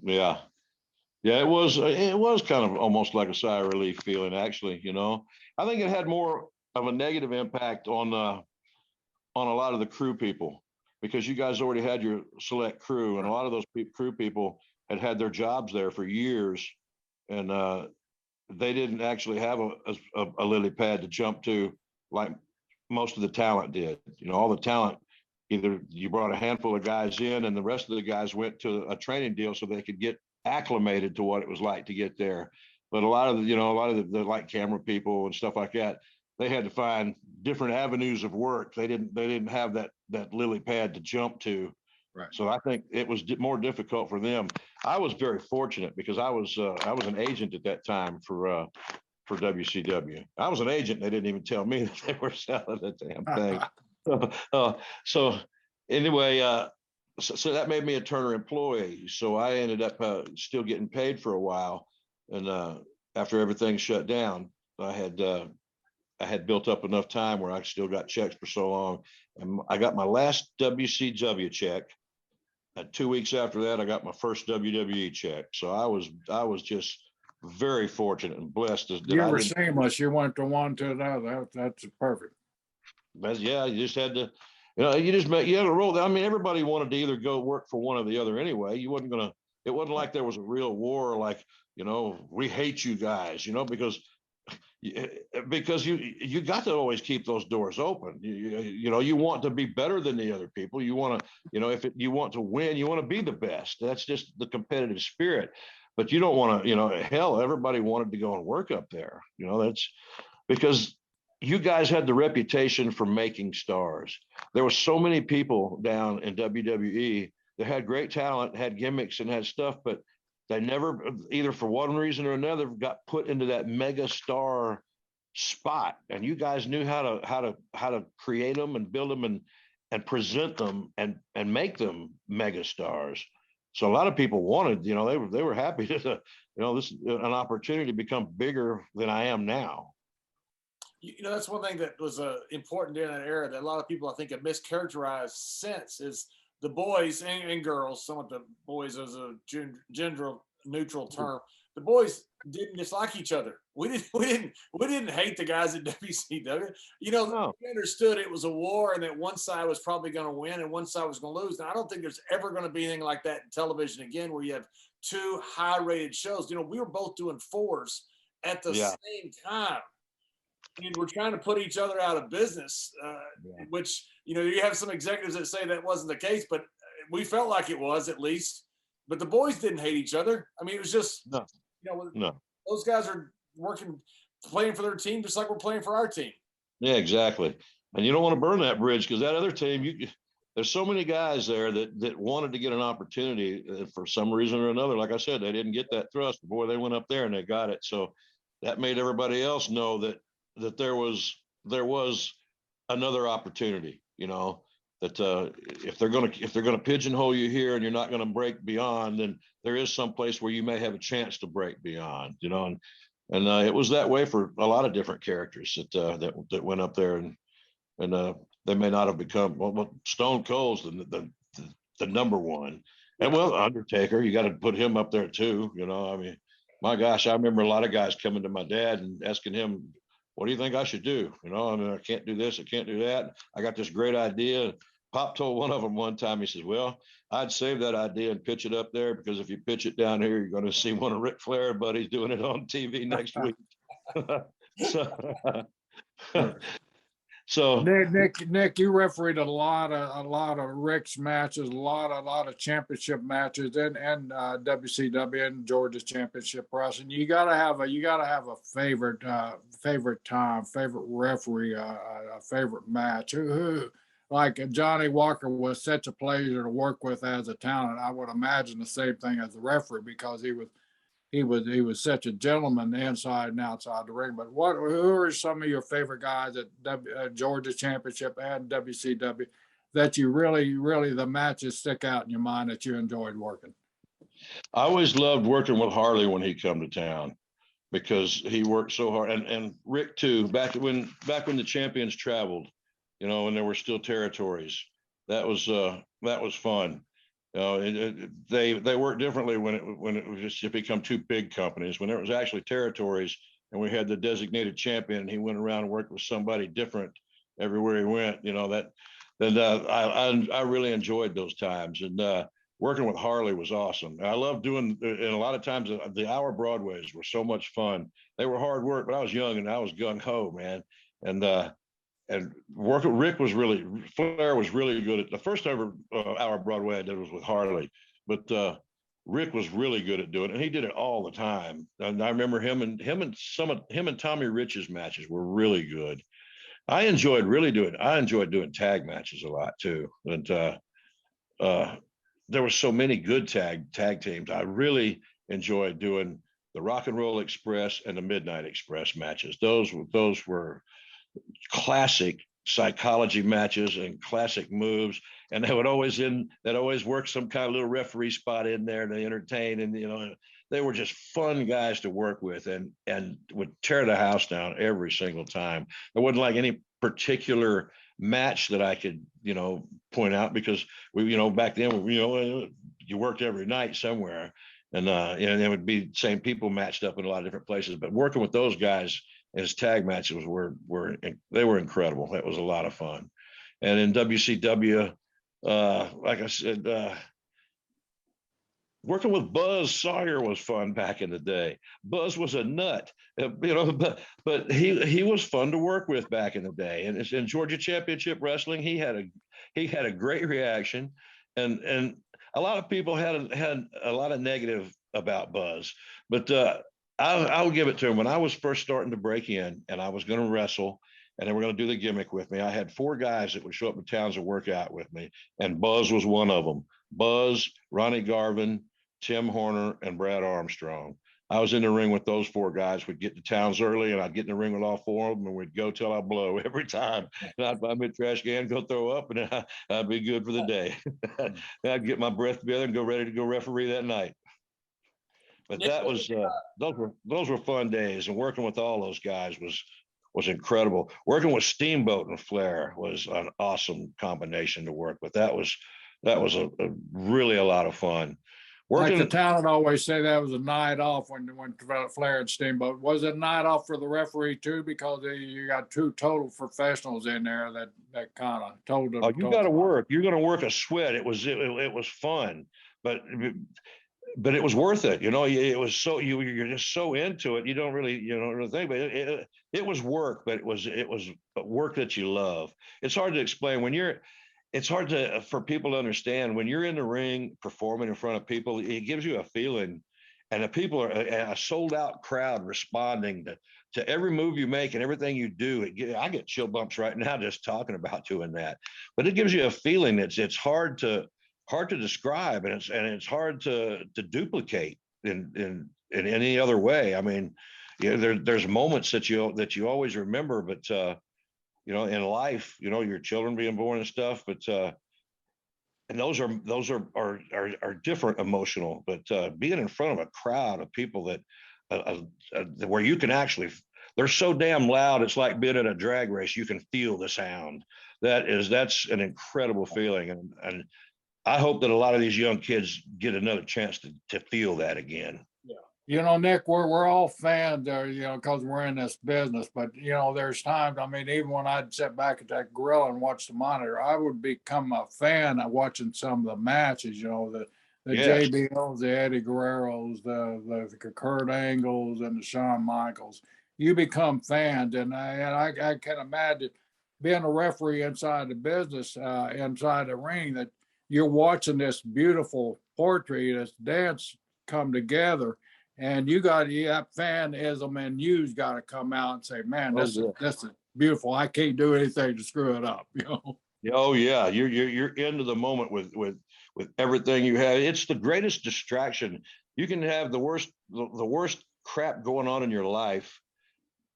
Yeah. Yeah, it was kind of almost like a sigh of relief feeling, actually. You know, I think it had more of a negative impact on a lot of the crew people, because you guys already had your select crew, and a lot of those crew people had their jobs there for years, and they didn't actually have a lily pad to jump to like most of the talent did. You know, all the talent, either you brought a handful of guys in and the rest of the guys went to a training deal so they could get acclimated to what it was like to get there. But a lot of the like camera people and stuff like that, they had to find different avenues of work. They didn't have that lily pad to jump to. Right. So I think it was more difficult for them. I was very fortunate because I was an agent at that time for WCW. I was an agent. They didn't even tell me that they were selling the damn thing. So anyway, so that made me a Turner employee. So I ended up still getting paid for a while. And after everything shut down, I had built up enough time where I still got checks for so long. And I got my last WCW check. 2 weeks after that, I got my first WWE check. So I was just very fortunate and blessed. You were seamless. You went from one to another. That's perfect. But yeah, you just had to, you know, you had to roll. I mean, everybody wanted to either go work for one or the other anyway. It wasn't like there was a real war, like, you know, we hate you guys, you know, because you got to always keep those doors open. You know, you want to be better than the other people. You want to, you know, you want to win, you want to be the best. That's just the competitive spirit. But you don't want to, you know, hell, everybody wanted to go and work up there. You know, that's because you guys had the reputation for making stars. There were so many people down in WWE that had great talent, had gimmicks, and had stuff, but they never, either for one reason or another, got put into that mega star spot. And you guys knew how to create them and build them and present them and make them mega stars. So a lot of people wanted, you know, they were happy to, you know, this is an opportunity to become bigger than I am now. That's one thing that was important during that era that a lot of people I think have mischaracterized since is the boys and girls. Some of the boys as a gender neutral term. The boys didn't dislike each other. We didn't hate the guys at WCW. No. We understood it was a war and that one side was probably going to win and one side was going to lose. Now I don't think there's ever going to be anything like that in television again, where you have two high-rated shows. We were both doing fours at the same time. And we're trying to put each other out of business, which, you have some executives that say that wasn't the case, but we felt like it was at least. But the boys didn't hate each other. I mean, it was just, No. Those guys are playing for their team just like we're playing for our team. Yeah, exactly. And you don't want to burn that bridge, because that other team, there's so many guys there that wanted to get an opportunity for some reason or another. Like I said, they didn't get that thrust. Boy, they went up there and they got it. So that made everybody else know that there was another opportunity, that if they're going to pigeonhole you here and you're not going to break beyond, then there is some place where you may have a chance to break beyond, and it was that way for a lot of different characters that went up there, and they may not have become, well, Stone Cold's the number one, and Undertaker, you got to put him up there too, I mean, my gosh, I remember a lot of guys coming to my dad and asking him, what do you think I should do? I mean, I can't do this, I can't do that. I got this great idea. Pop told one of them one time, he says, well, I'd save that idea and pitch it up there, because if you pitch it down here, you're going to see one of Ric Flair buddies doing it on TV next week. So Nick, you refereed a lot of Rick's matches, a lot of championship matches, and WCW and Georgia Championship Wrestling. You gotta have a favorite time, favorite referee, a favorite match. Who like Johnny Walker was such a pleasure to work with as a talent. I would imagine the same thing as the referee, because he was such a gentleman inside and outside the ring. But who are some of your favorite guys at Georgia Championship and WCW that you really the matches stick out in your mind that you enjoyed working? I always loved working with Harley when he come to town, because he worked so hard, and Rick too. Back when the champions traveled, and there were still territories. That was fun. They work differently when it was just become two big companies. When it was actually territories, and we had the designated champion, and he went around and worked with somebody different everywhere he went. I really enjoyed those times, and working with Harley was awesome. I loved doing, and a lot of times the hour Broadways were so much fun. They were hard work, but I was young and I was gung ho, man. And working, Flair was really good at the first ever hour Broadway I did was with Harley, but Rick was really good at doing it, and he did it all the time. And I remember him and Tommy Rich's matches were really good. I enjoyed doing tag matches a lot too, and there were so many good tag teams. I really enjoyed doing the Rock and Roll Express and the Midnight Express matches. Those were classic psychology matches and classic moves, and they'd always work some kind of little referee spot in there to entertain, and they were just fun guys to work with, and would tear the house down every single time. There wasn't like any particular match that I could point out, because back then you worked every night somewhere, and it would be the same people matched up in a lot of different places, but working with those guys, his tag matches were incredible. That was a lot of fun. And in WCW, like I said, working with Buzz Sawyer was fun back in the day. Buzz was a nut, but he was fun to work with back in the day. And it's in Georgia Championship Wrestling, he had a great reaction, and a lot of people had a lot of negative about Buzz, but I'll give it to him. When I was first starting to break in and I was going to wrestle and they were going to do the gimmick with me, I had 4 guys that would show up in towns and work out with me, and Buzz was one of them. Buzz, Ronnie Garvin, Tim Horner, and Brad Armstrong. I was in the ring with those 4 guys. We'd get to towns early, and I'd get in the ring with all 4 of them, and we'd go till I blow every time. And I'd buy me a trash can, go throw up, and I'd be good for the day. I'd get my breath together and go ready to go referee that night. But that was those were fun days, and working with all those guys was was incredible. Working with Steamboat and Flair was an awesome combination to work with. That was a really a lot of fun. Like the Working, talent always say that was a night off when Flair and Steamboat. Was it a night off for the referee too? Because you got two total professionals in there that kind of told them. oh, you got to work. You're going to work a sweat. It was fun, but it was worth it. You know, it was so you're just so into it. You don't really think, but it was work, but it was work that you love. It's hard to explain it's hard for people to understand when you're in the ring performing in front of people. It gives you a feeling, and the people are a sold out crowd responding to every move you make and everything you do. I get chill bumps right now just talking about doing that, but it gives you a feeling that's it's hard to describe, and it's hard to duplicate in any other way. I mean, there's moments that you always remember, but in life, your children being born and stuff, but and those are different emotional, but being in front of a crowd of people that where you can actually, they're so damn loud, it's like being in a drag race. You can feel the sound. That's an incredible feeling, and I hope that a lot of these young kids get another chance to feel that again. Nick, we're all fans there, because we're in this business. But there's times. I mean, even when I'd sit back at that grill and watch the monitor, I would become a fan of watching some of the matches. The Yes. JBLs, the Eddie Guerreros, the Kurt Angles, and the Shawn Michaels. You become fans, and I can imagine being a referee inside the business, inside the ring, that you're watching this beautiful portrait, this dance come together. And you got that fanism, and you've got to come out and say, "Man, this is beautiful. I can't do anything to screw it up." Oh yeah, you're into the moment with everything you have. It's the greatest distraction. You can have the worst crap going on in your life,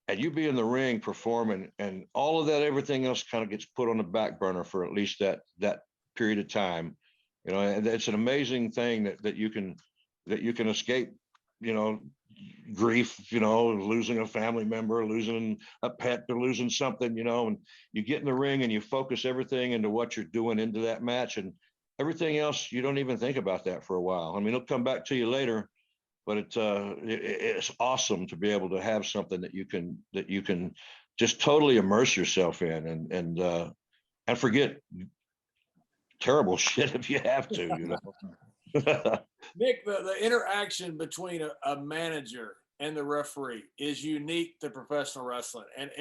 and you be in the ring performing, and all of that, everything else kind of gets put on the back burner for at least that period of time. And it's an amazing thing that you can escape, grief, losing a family member, losing a pet, or losing something, and you get in the ring and you focus everything into what you're doing into that match, and everything else, you don't even think about that for a while. I mean, it'll come back to you later, but it's awesome to be able to have something that you can just totally immerse yourself in and forget terrible shit if you have to. Nick, the interaction between a manager and the referee is unique to professional wrestling, and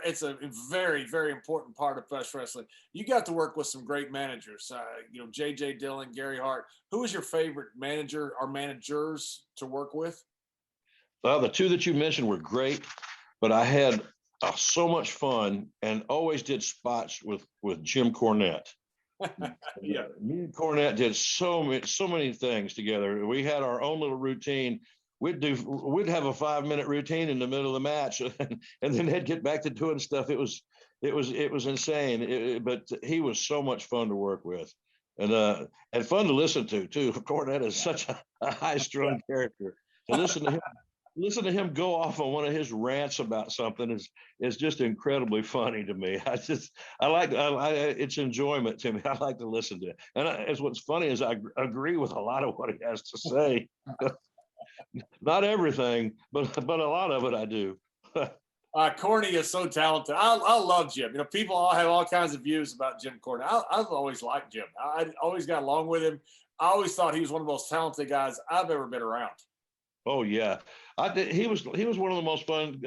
it's a very, very important part of professional wrestling. You got to work with some great managers, J.J. Dillon, Gary Hart. Who was your favorite manager or managers to work with? Well, the two that you mentioned were great, but I had so much fun and always did spots with Jim Cornette. Yeah, me and Cornette did so many things together. We had our own little routine. We'd have a 5-minute routine in the middle of the match, and then they'd get back to doing stuff. It was insane. But he was so much fun to work with, and fun to listen to too. Cornette is such a high-strung character. To listen to him go off on one of his rants about something is just incredibly funny to me. It's enjoyment to me. I like to listen to it. And what's funny is I agree with a lot of what he has to say. Not everything, but a lot of it I do. Corny is so talented. I love Jim. People all have all kinds of views about Jim Cornette. I've always liked Jim. I always got along with him. I always thought he was one of the most talented guys I've ever been around. Oh yeah, he was one of the most fun.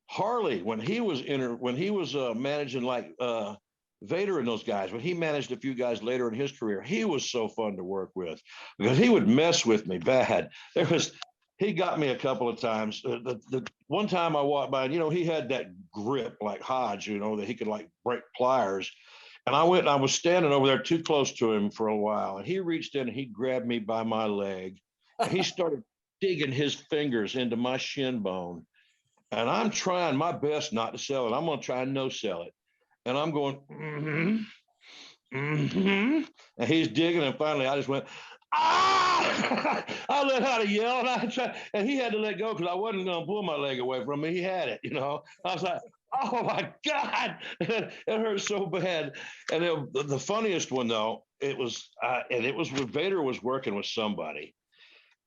Harley, when he was managing like Vader and those guys, when he managed a few guys later in his career, he was so fun to work with because he would mess with me bad. He got me a couple of times. The one time I walked by, and he had that grip like Hodge, that he could like break pliers. And I went and I was standing over there too close to him for a while, and he reached in and he grabbed me by my leg, and he started digging his fingers into my shin bone. And I'm trying my best not to sell it. I'm going to try and no sell it. And I'm going, and he's digging. And finally I just went, ah! I let out a yell, and and he had to let go because I wasn't going to pull my leg away from me. He had it, you know. I was like, oh my God, it hurt so bad. And the funniest one though, it was when Vader was working with somebody,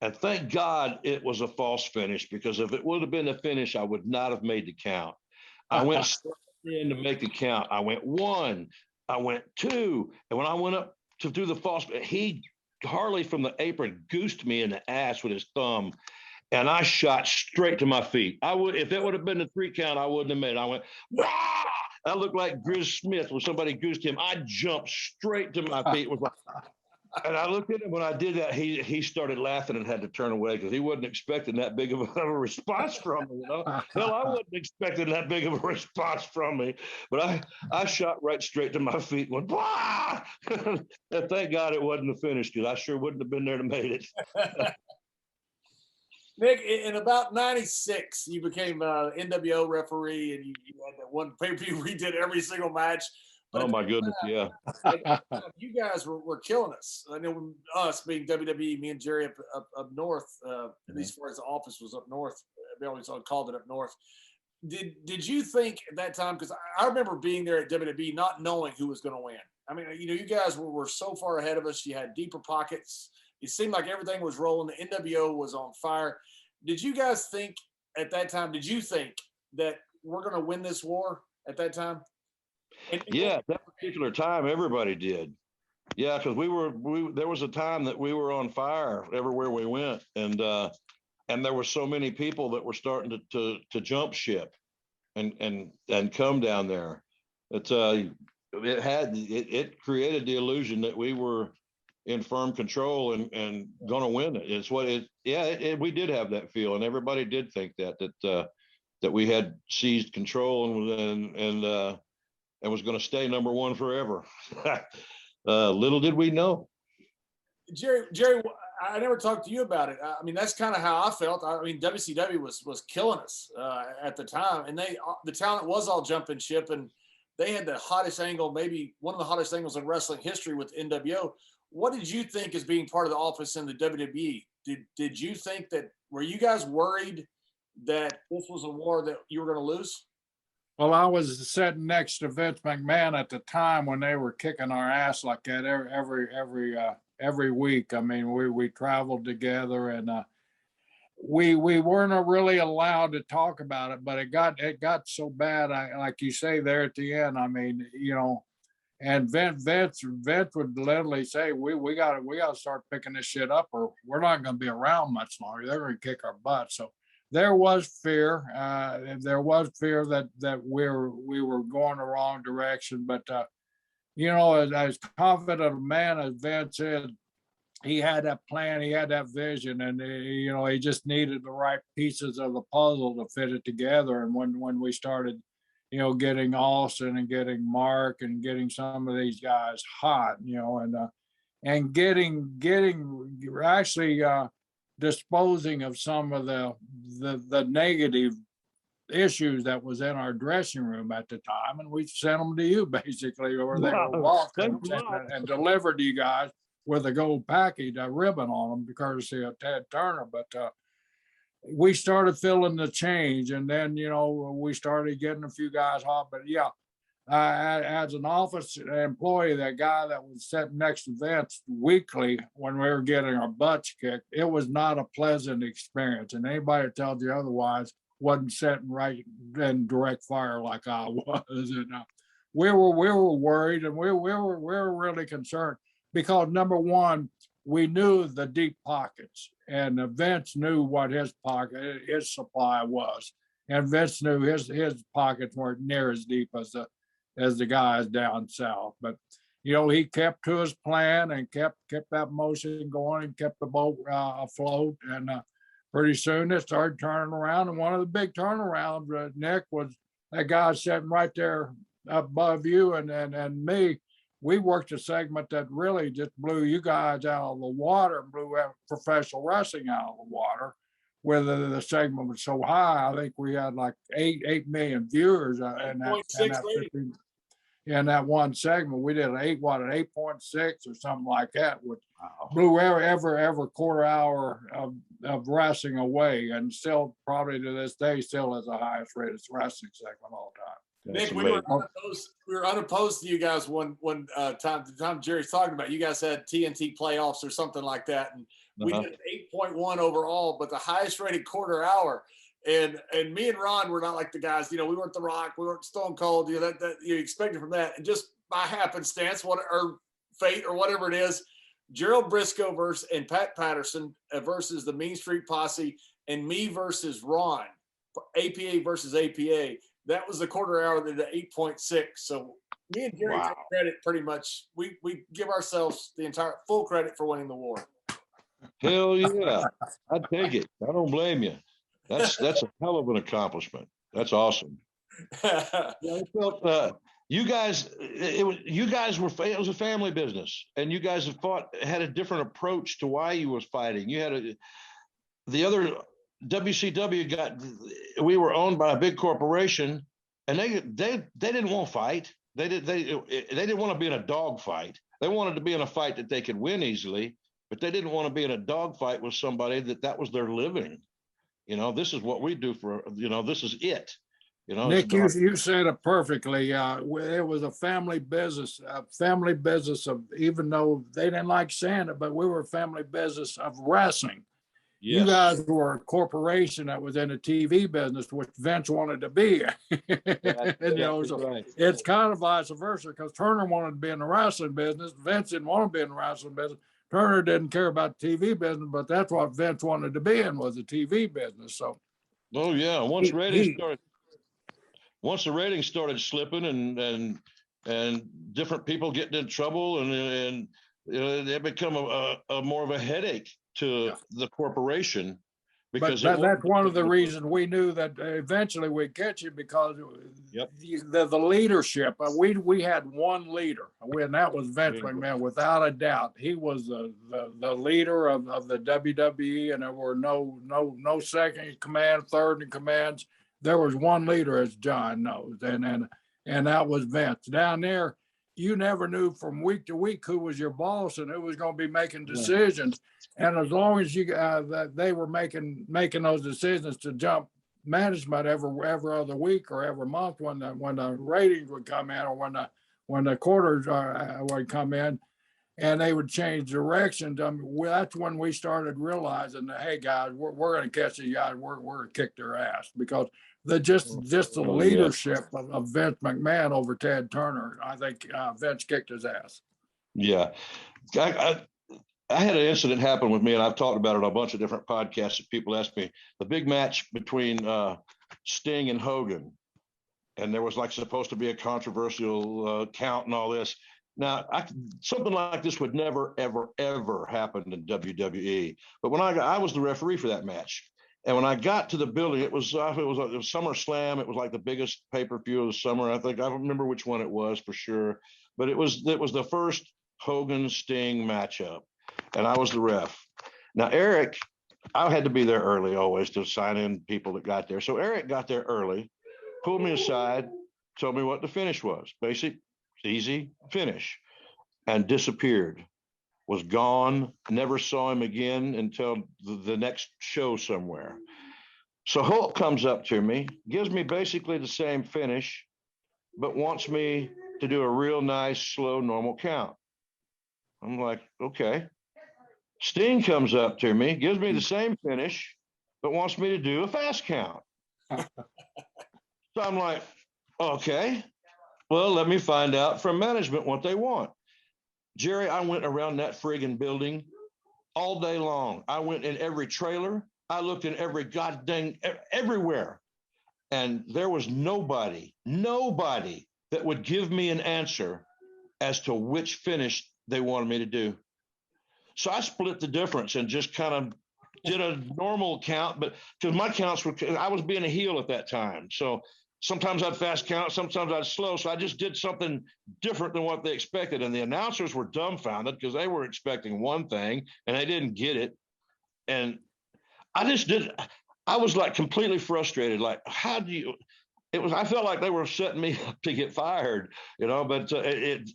and thank God it was a false finish, because if it would have been a finish, I would not have made the count. I went straight in to make the count. I went one, I went two, and when I went up to do the false, he Harley from the apron goosed me in the ass with his thumb, and I shot straight to my feet. I would, if it would have been a 3 count, I wouldn't have made it. I went, wah! I looked like Grizz Smith when somebody goosed him. I jumped straight to my feet. And I looked at him when I did that. He started laughing and had to turn away because he wasn't expecting that big of a response from me. You know, hell, I wasn't expecting that big of a response from me. But I shot right straight to my feet and went, bah! And thank God it wasn't the finish, because I sure wouldn't have been there to make it. Nick, in about '96, you became an NWO referee, and you had that one pay-per-view where you did every single match. But oh my goodness, yeah. You guys were killing us. I know us being WWE, me and Jerry up north, at least as far as the office was up north. They always called it up north. Did you think at that time, because I remember being there at WWE not knowing who was going to win. I mean, you know, you guys were so far ahead of us. You had deeper pockets. It seemed like everything was rolling. The NWO was on fire. Did you guys think at that time, did you think that we're going to win this war at that time? Yeah, at that particular time, everybody did. Yeah, because there was a time that we were on fire everywhere we went, and there were so many people that were starting to jump ship and come down there. It created the illusion that we were in firm control and going to win it. It's what it. Yeah, we did have that feel, and everybody did think that we had seized control and was going to stay number one forever. Little did we know. Jerry, I never talked to you about it. I mean, that's kind of how I felt. I mean, WCW was killing us at the time, and the talent was all jumping ship, and they had the hottest angle, maybe one of the hottest angles in wrestling history with NWO. What did you think as being part of the office in the WWE? Did you think that, were you guys worried that this was a war that you were going to lose? Well, I was sitting next to Vince McMahon at the time when they were kicking our ass like that every week. I mean, we traveled together, and we weren't really allowed to talk about it, but it got so bad. Like you say there at the end. I mean, you know, and Vince would literally say, we got to start picking this shit up, or we're not going to be around much longer. They're going to kick our butt. So there was fear. There was fear that we were going the wrong direction. But you know, as confident a man as Vince is, he had that plan, he had that vision, and you know, he just needed the right pieces of the puzzle to fit it together. And when we started, you know, getting Austin and getting Mark and getting some of these guys hot, you know, and getting actually disposing of some of the negative issues that was in our dressing room at the time, and we sent them to you basically, or they were welcome and delivered to you guys with a gold package, a ribbon on them, courtesy of Ted Turner. But we started feeling the change, and then, you know, we started getting a few guys hot. But yeah, as an office employee, that guy that was sitting next to Vince weekly when we were getting our butts kicked, it was not a pleasant experience. And anybody that tells you otherwise wasn't sitting right in direct fire like I was. And we were worried, and we were really concerned, because number one, we knew the deep pockets, and Vince knew what his supply was, and Vince knew his pockets weren't near as deep as the guys down south. But you know, he kept to his plan and kept that motion going and kept the boat afloat. And pretty soon it started turning around. And one of the big turnarounds, Nick, was that guy sitting right there above you and me. We worked a segment that really just blew you guys out of the water, and blew professional wrestling out of the water. Whether the segment was so high, I think we had like 8 million viewers in that 15. in that one segment. We did an 8.6 or something like that, which blew every quarter hour of wrestling away, and still probably to this day still is the highest rated wrestling segment of all time. Nick, we were unopposed to you guys when Tom Jerry's talking about. You guys had TNT playoffs or something like that, and we did 8.1 overall, but the highest rated quarter hour. And me and Ron were not like the guys, we weren't The Rock, we weren't Stone Cold, that you expected from that. And just by happenstance, or fate or whatever it is, Gerald Brisco and Pat Patterson versus the Mean Street Posse, and me versus Ron, APA versus APA. That was the quarter hour that the 8.6. So me and Jerry take credit pretty much. We give ourselves the entire full credit for winning the war. Hell yeah. I take it. I don't blame you. That's a hell of an accomplishment. That's awesome. Yeah, I felt, you guys, it was a family business, and you guys had a different approach to why you was fighting. You had the other WCW we were owned by a big corporation, and they didn't want to fight. They didn't want to be in a dog fight. They wanted to be in a fight that they could win easily, but they didn't want to be in a dog fight with somebody that was their living. This is what we do this is it. Nick, you said it perfectly. It was a family business of, even though they didn't like saying it, but we were a family business of wrestling. Yes. You guys were a corporation that was in the TV business, which Vince wanted to be. Right. It's kind of vice versa, because Turner wanted to be in the wrestling business. Vince didn't want to be in the wrestling business. Turner didn't care about the TV business, but that's what Vince wanted to be in, was the TV business. So, oh yeah, once the ratings started slipping and different people getting in trouble, and they become a more of a headache to the corporation. Because that's one of the reasons we knew that eventually we'd catch you, because the leadership. We had one leader, and that was Vince McMahon, without a doubt. He was the leader of the WWE, and there were no second in command, third in commands. There was one leader, as John knows, and that was Vince. Down there, you never knew from week to week who was your boss and who was going to be making decisions. And as long as that they were making those decisions to jump management every other week or every month, when the ratings would come in, or when the quarters would come in, and they would change directions. That's when we started realizing that, hey guys, we're going to catch these guys. We're going to kick their ass, because just the leadership of Vince McMahon over Ted Turner. I think Vince kicked his ass. Yeah. I had an incident happen with me, and I've talked about it on a bunch of different podcasts. That people ask me, the big match between Sting and Hogan, and there was supposed to be a controversial count and all this. Now, something like this would never, ever, ever happen in WWE. But when I was the referee for that match, and when I got to the building, it was SummerSlam. It was like the biggest pay-per-view of the summer. I don't remember which one it was for sure, but it was the first Hogan Sting matchup, and I was the ref. Now, Eric, I had to be there early always to sign in people that got there. So Eric got there early, pulled me aside, told me what the finish was. Basic, easy finish, and disappeared. Was gone, never saw him again until the next show somewhere. So Hulk comes up to me, gives me basically the same finish, but wants me to do a real nice, slow, normal count. I'm like, okay. Sting comes up to me, gives me the same finish, but wants me to do a fast count. So I'm like, okay, well, let me find out from management what they want. Jerry, I went around that friggin' building all day long. I went in every trailer. I looked in every goddamn, everywhere. And there was nobody that would give me an answer as to which finish they wanted me to do. So I split the difference and just kind of did a normal count, but because my counts I was being a heel at that time. So sometimes I'd fast count, sometimes I'd slow. So I just did something different than what they expected. And the announcers were dumbfounded because they were expecting one thing and they didn't get it. And I was like completely frustrated. Like, I felt like they were setting me up to get fired, but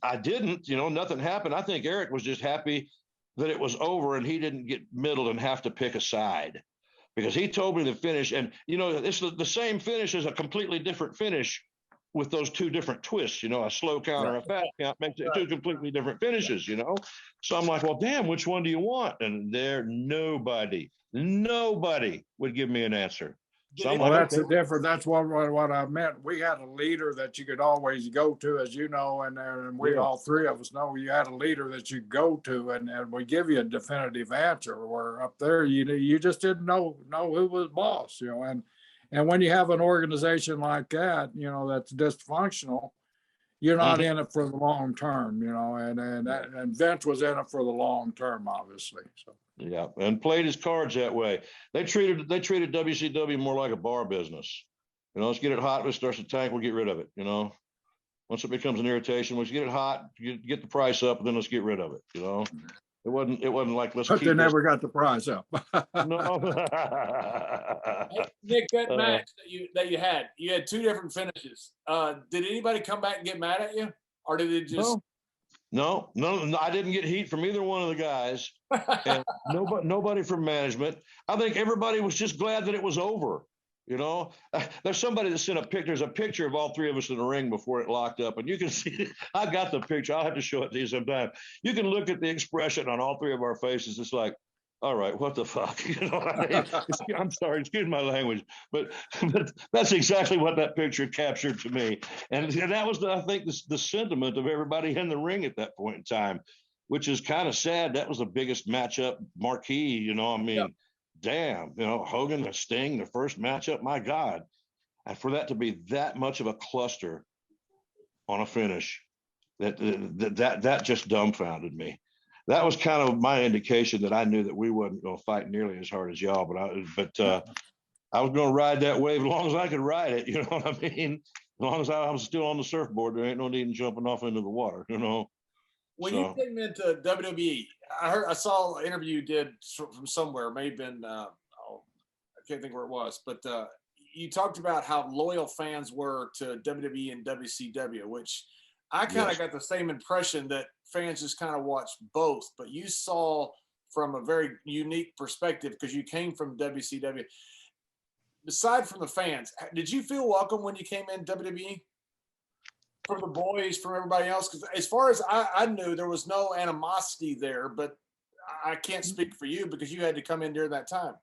I didn't, nothing happened. I think Eric was just happy that it was over and he didn't get middled and have to pick a side, because he told me the finish, and it's the same finish as a completely different finish with those two different twists, a slow count or a fast count makes it two completely different finishes, So I'm like, well, damn, which one do you want? And nobody would give me an answer. So well, that's a different. That's what I meant. We had a leader that you could always go to, as you know, and we all three of us know you had a leader that you go to, and we give you a definitive answer. Where up there, you just didn't know who was boss, and when you have an organization like that, that's dysfunctional, you're not in it for the long term, and Vince was in it for the long term, obviously. So. Yeah, and played his cards that way. They treated WCW more like a bar business. Let's get it hot. Let's start the tank. We'll get rid of it. Once it becomes an irritation, let's get it hot, get the price up, and then let's get rid of it. It wasn't like let's. But they never got the price up. No. Hey, Nick, that match that you had two different finishes. Did anybody come back and get mad at you, or did it just? No, I didn't get heat from either one of the guys, and nobody from management. I think everybody was just glad that it was over. There's somebody that sent a picture. There's a picture of all three of us in the ring before it locked up, and you can see. I got the picture. I'll have to show it to you sometime. You can look at the expression on all three of our faces. It's like, all right, what the fuck? I'm sorry, excuse my language, but that's exactly what that picture captured to me. And that was, I think, the sentiment of everybody in the ring at that point in time, which is kind of sad. That was the biggest matchup marquee, damn, Hogan and Sting, the first matchup, my God. And for that to be that much of a cluster on a finish, that just dumbfounded me. That was kind of my indication that I knew that we wasn't going to fight nearly as hard as y'all, but I was going to ride that wave as long as I could ride it. You know what I mean? As long as I was still on the surfboard, there ain't no need in jumping off into the water. When you came into WWE, I saw an interview you did from somewhere, may have been I can't think where it was, but you talked about how loyal fans were to WWE and WCW, which I kind of got the same impression that fans just kind of watched both, but you saw from a very unique perspective because you came from WCW. Aside from the fans, did you feel welcome when you came in WWE? From the boys, from everybody else? Because as far as I knew, there was no animosity there, but I can't speak for you because you had to come in during that time.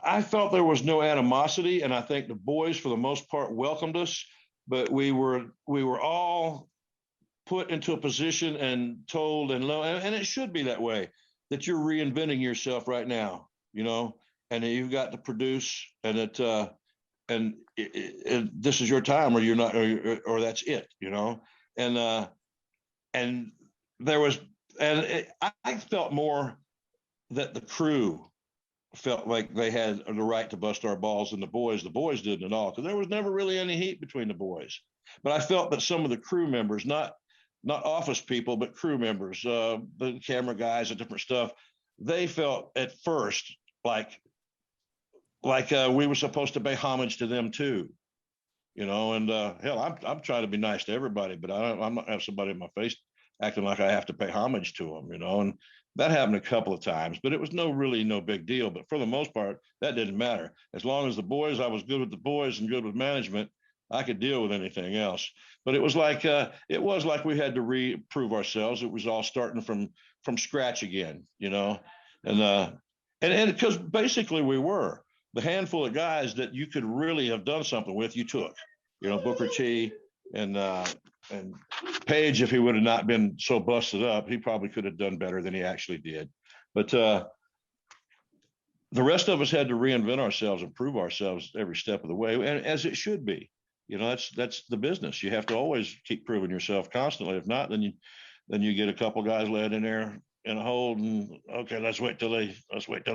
I felt there was no animosity, and I think the boys, for the most part, welcomed us, but we were all put into a position and told, and it should be that way, that you're reinventing yourself right now, and that you've got to produce, and that this is your time, or you're not, or that's it, and there was, I felt more that the crew felt like they had the right to bust our balls than the boys. The boys didn't at all, because there was never really any heat between the boys. But I felt that some of the crew members, not office people, but crew members, the camera guys and different stuff, they felt at first like we were supposed to pay homage to them too, and hell, I'm trying to be nice to everybody, but I'm not have somebody in my face acting like I have to pay homage to them, and that happened a couple of times, but it was no big deal. But for the most part, that didn't matter. As long as the boys, I was good with the boys and good with management, I could deal with anything else. But it was like we had to reprove ourselves. It was all starting from scratch again, and because basically we were the handful of guys that you could really have done something with. You took, Booker T and Page. If he would have not been so busted up, he probably could have done better than he actually did. But the rest of us had to reinvent ourselves and prove ourselves every step of the way, and as it should be. That's the business. You have to always keep proving yourself constantly. If not, then you get a couple guys led in there in a hold, and okay, let's wait till they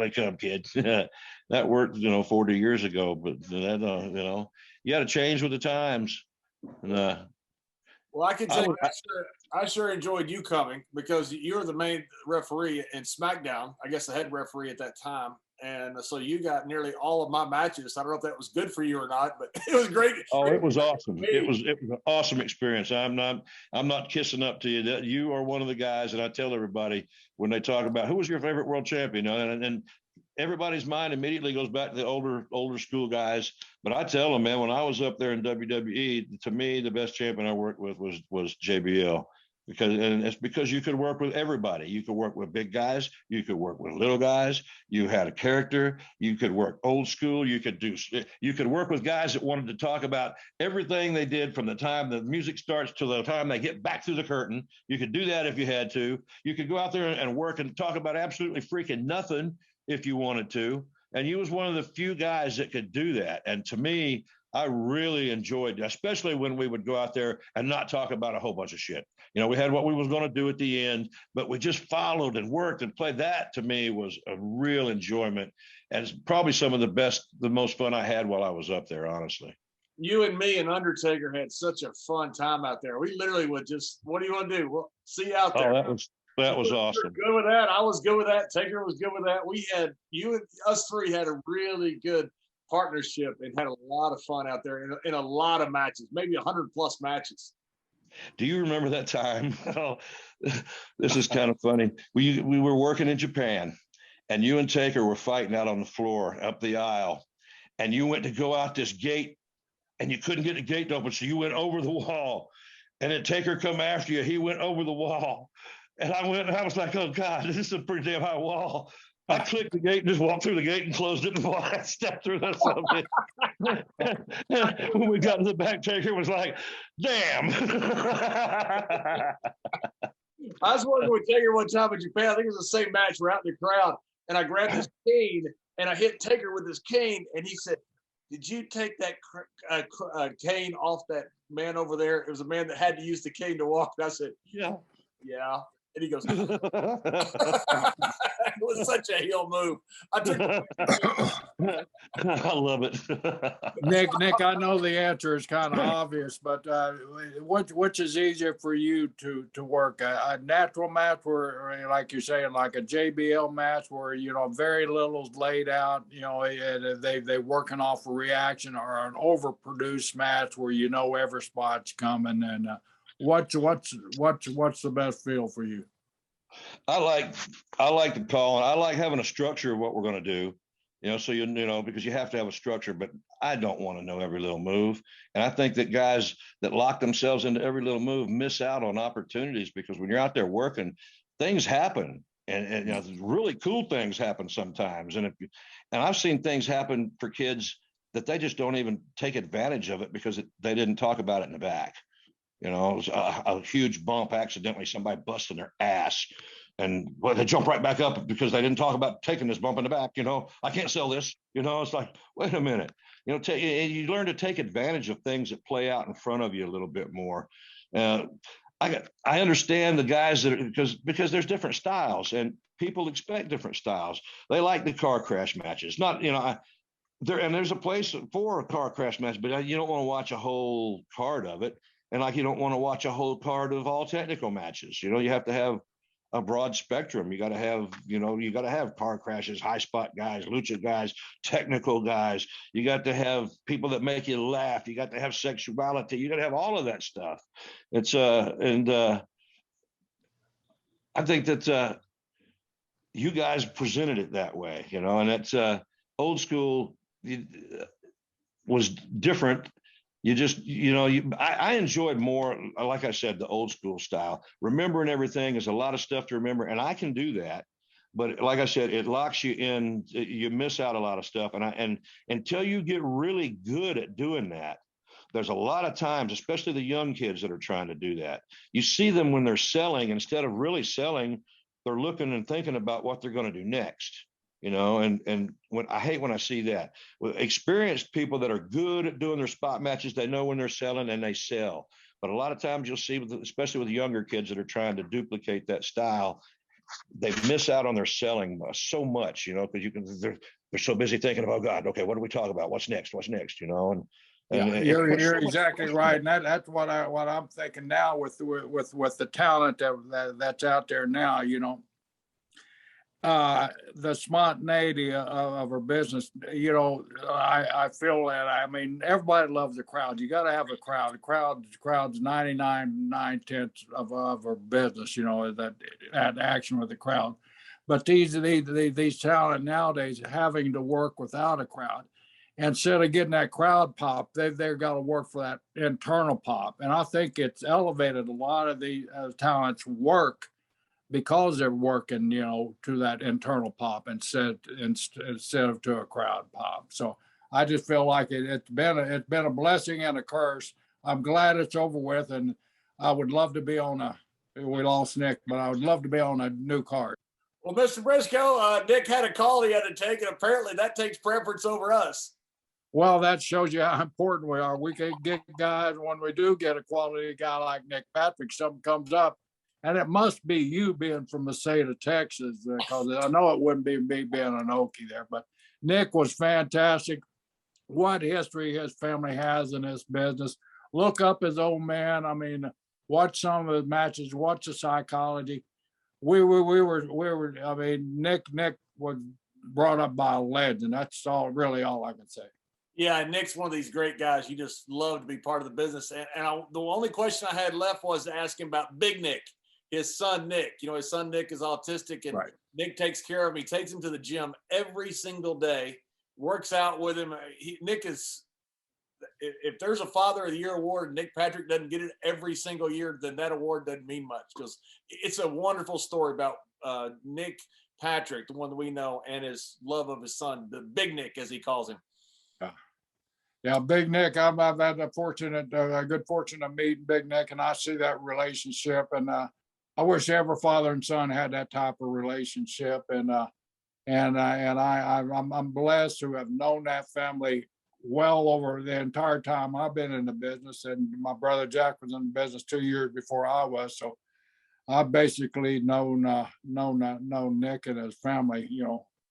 come, kid. That worked, 40 years ago, but that, you got to change with the times. And, well, I can tell you, I sure enjoyed you coming because you're the main referee in SmackDown. I guess the head referee at that time, And so you got nearly all of my matches. I don't know if that was good for you or not, but it was great. Oh, great it was awesome. me. It was an awesome experience. I'm not kissing up to you. That you are one of the guys, and I tell everybody when they talk about who was your favorite world champion, and everybody's mind immediately goes back to the older school guys. But I tell them, man, when I was up there in WWE, to me, the best champion I worked with was JBL. And it's because you could work with everybody. You could work with big guys. You could work with little guys. You had a character. You could work old school. You could work with guys that wanted to talk about everything they did from the time the music starts to the time they get back through the curtain. You could do that if you had to. You could go out there and work and talk about absolutely freaking nothing if you wanted to. And you was one of the few guys that could do that. And to me, I really enjoyed, especially when we would go out there and not talk about a whole bunch of shit. You know, we had what we was going to do at the end, but we just followed and worked and played. That to me was a real enjoyment, and it's probably some of the most fun I had while I was up there, honestly. You and me and Undertaker had such a fun time out there. We literally would just, what do you want to do? Well, see you out there. Oh, that was awesome. Good with that. I was good with that. Taker was good with that. We had, you and us three had a really good partnership and had a lot of fun out there in a lot of matches, maybe 100+ matches. Do you remember that time? Oh, this is kind of funny. We were working in Japan, and you and Taker were fighting out on the floor up the aisle, and you went to go out this gate, and you couldn't get the gate open, so you went over the wall, and then Taker come after you. He went over the wall, and I was like, oh God, this is a pretty damn high wall. I clicked the gate and just walked through the gate and closed it before I stepped through that something. When we got to the back, Taker was like, damn. I was working with Taker one time in Japan. I think it was the same match. We're out in the crowd, and I grabbed his cane, and I hit Taker with his cane, and he said, did you take that cane off that man over there? It was a man that had to use the cane to walk. And I said, yeah. And he goes, it was such a heel move. I love it. Nick, I know the answer is kind of obvious, but which is easier for you to work? A natural match where, like you're saying, like a JBL match where, you know, very little's laid out, you know, they working off a reaction, or an overproduced match where you know every spot's coming, and what's the best feel for you? I like the call. I like having a structure of what we're going to do, you know, so you know, because you have to have a structure, but I don't want to know every little move. And I think that guys that lock themselves into every little move miss out on opportunities, because when you're out there working, things happen, and you know, really cool things happen sometimes. And I've seen things happen for kids that they just don't even take advantage of it because they didn't talk about it in the back. You know, it was a huge bump accidentally, somebody busting their ass, and they jump right back up because they didn't talk about taking this bump in the back. You know, I can't sell this. You know, it's like, wait a minute. You know, you learn to take advantage of things that play out in front of you a little bit more. I understand the guys that because there's different styles, and people expect different styles. They like the car crash matches, not, you know, there's a place for a car crash match, but you don't want to watch a whole card of it. And like, you don't want to watch a whole card of all technical matches. You know, you have to have a broad spectrum. You got to have car crashes, high spot guys, lucha guys, technical guys. You got to have people that make you laugh. You got to have sexuality. You got to have all of that stuff. It's I think that you guys presented it that way, you know, and it's old school was different. You just, you know, I enjoyed more, like I said, the old school style. Remembering everything is a lot of stuff to remember, and I can do that. But like I said, it locks you in. You miss out a lot of stuff, and until you get really good at doing that, there's a lot of times, especially the young kids that are trying to do that. You see them when they're selling, instead of really selling, they're looking and thinking about what they're going to do next. You know, and when I hate when I see that. With experienced people that are good at doing their spot matches, they know when they're selling and they sell. But a lot of times you'll see, especially with the younger kids that are trying to duplicate that style, they miss out on their selling so much, you know, because they're so busy thinking about, oh God, okay, what do we talk about? What's next? You know, and you're exactly right, and that's what I'm thinking now with the talent that's out there now. You know, The spontaneity of her business. I feel that. I mean, everybody loves a crowd. You got to have a crowd. Crowd's 99.9 of her business. That action with the crowd. But these talent nowadays having to work without a crowd. Instead of getting that crowd pop, they've got to work for that internal pop. And I think it's elevated a lot of the talents' work because they're working, to that internal pop instead of to a crowd pop. So I just feel like it's been a blessing and a curse. I'm glad it's over with, and I would love to be we lost Nick, but I would love to be on a new card. Well, Mr. Brisco, Nick had a call he had to take, and apparently that takes preference over us. Well, that shows you how important we are. We can get guys when we do get a quality guy like Nick Patrick, something comes up. And it must be you being from the state of Texas, because I know it wouldn't be me being an Okie there. But Nick was fantastic. What history his family has in this business. Look up his old man. I mean, watch some of his matches. Watch the psychology. We were. I mean, Nick was brought up by a legend. That's really all I can say. Yeah, Nick's one of these great guys. You just love to be part of the business. And the only question I had left was to ask him about Big Nick. His son, Nick, his son, Nick, is autistic, and right. Nick takes care of him. He takes him to the gym every single day, works out with him. Nick is, if there's a Father of the Year award, Nick Patrick doesn't get it every single year, then that award doesn't mean much, because it's a wonderful story about Nick Patrick, the one that we know, and his love of his son, the Big Nick, as he calls him. Yeah, Big Nick, I've had a good fortune of meeting Big Nick, and I see that relationship, and I wish every father and son had that type of relationship, and I'm blessed to have known that family well over the entire time I've been in the business, and my brother Jack was in the business 2 years before I was, so I basically known Nick and his family,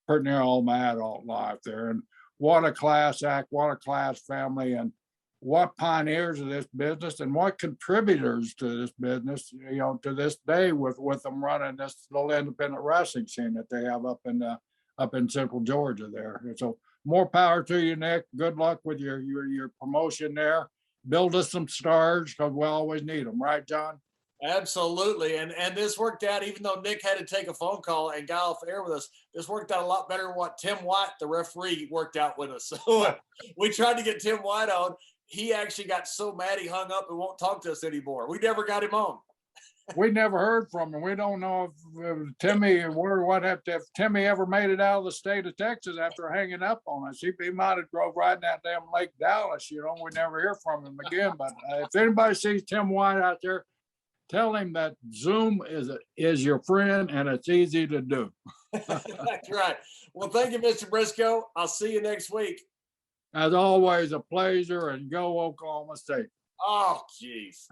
pretty near all my adult life there, and what a class act, what a class family, and what pioneers of this business and what contributors to this business, to this day with them running this little independent wrestling scene that they have up in Central Georgia there. And so more power to you, Nick. Good luck with your promotion there. Build us some stars, because we always need them, right, John? Absolutely. And this worked out, even though Nick had to take a phone call and got off air with us. This worked out a lot better than what Tim White, the referee, worked out with us. So we tried to get Tim White on. He actually got so mad he hung up and won't talk to us anymore. We never got him on. We never heard from him. We don't know if Timmy, if Timmy ever made it out of the state of Texas after hanging up on us. He might have drove right in that damn Lake Dallas. We never hear from him again. But if anybody sees Tim White out there, tell him that Zoom is your friend, and it's easy to do. That's right. Well, thank you, Mr. Brisco. I'll see you next week. As always, a pleasure, and go Oklahoma State. Oh, geez.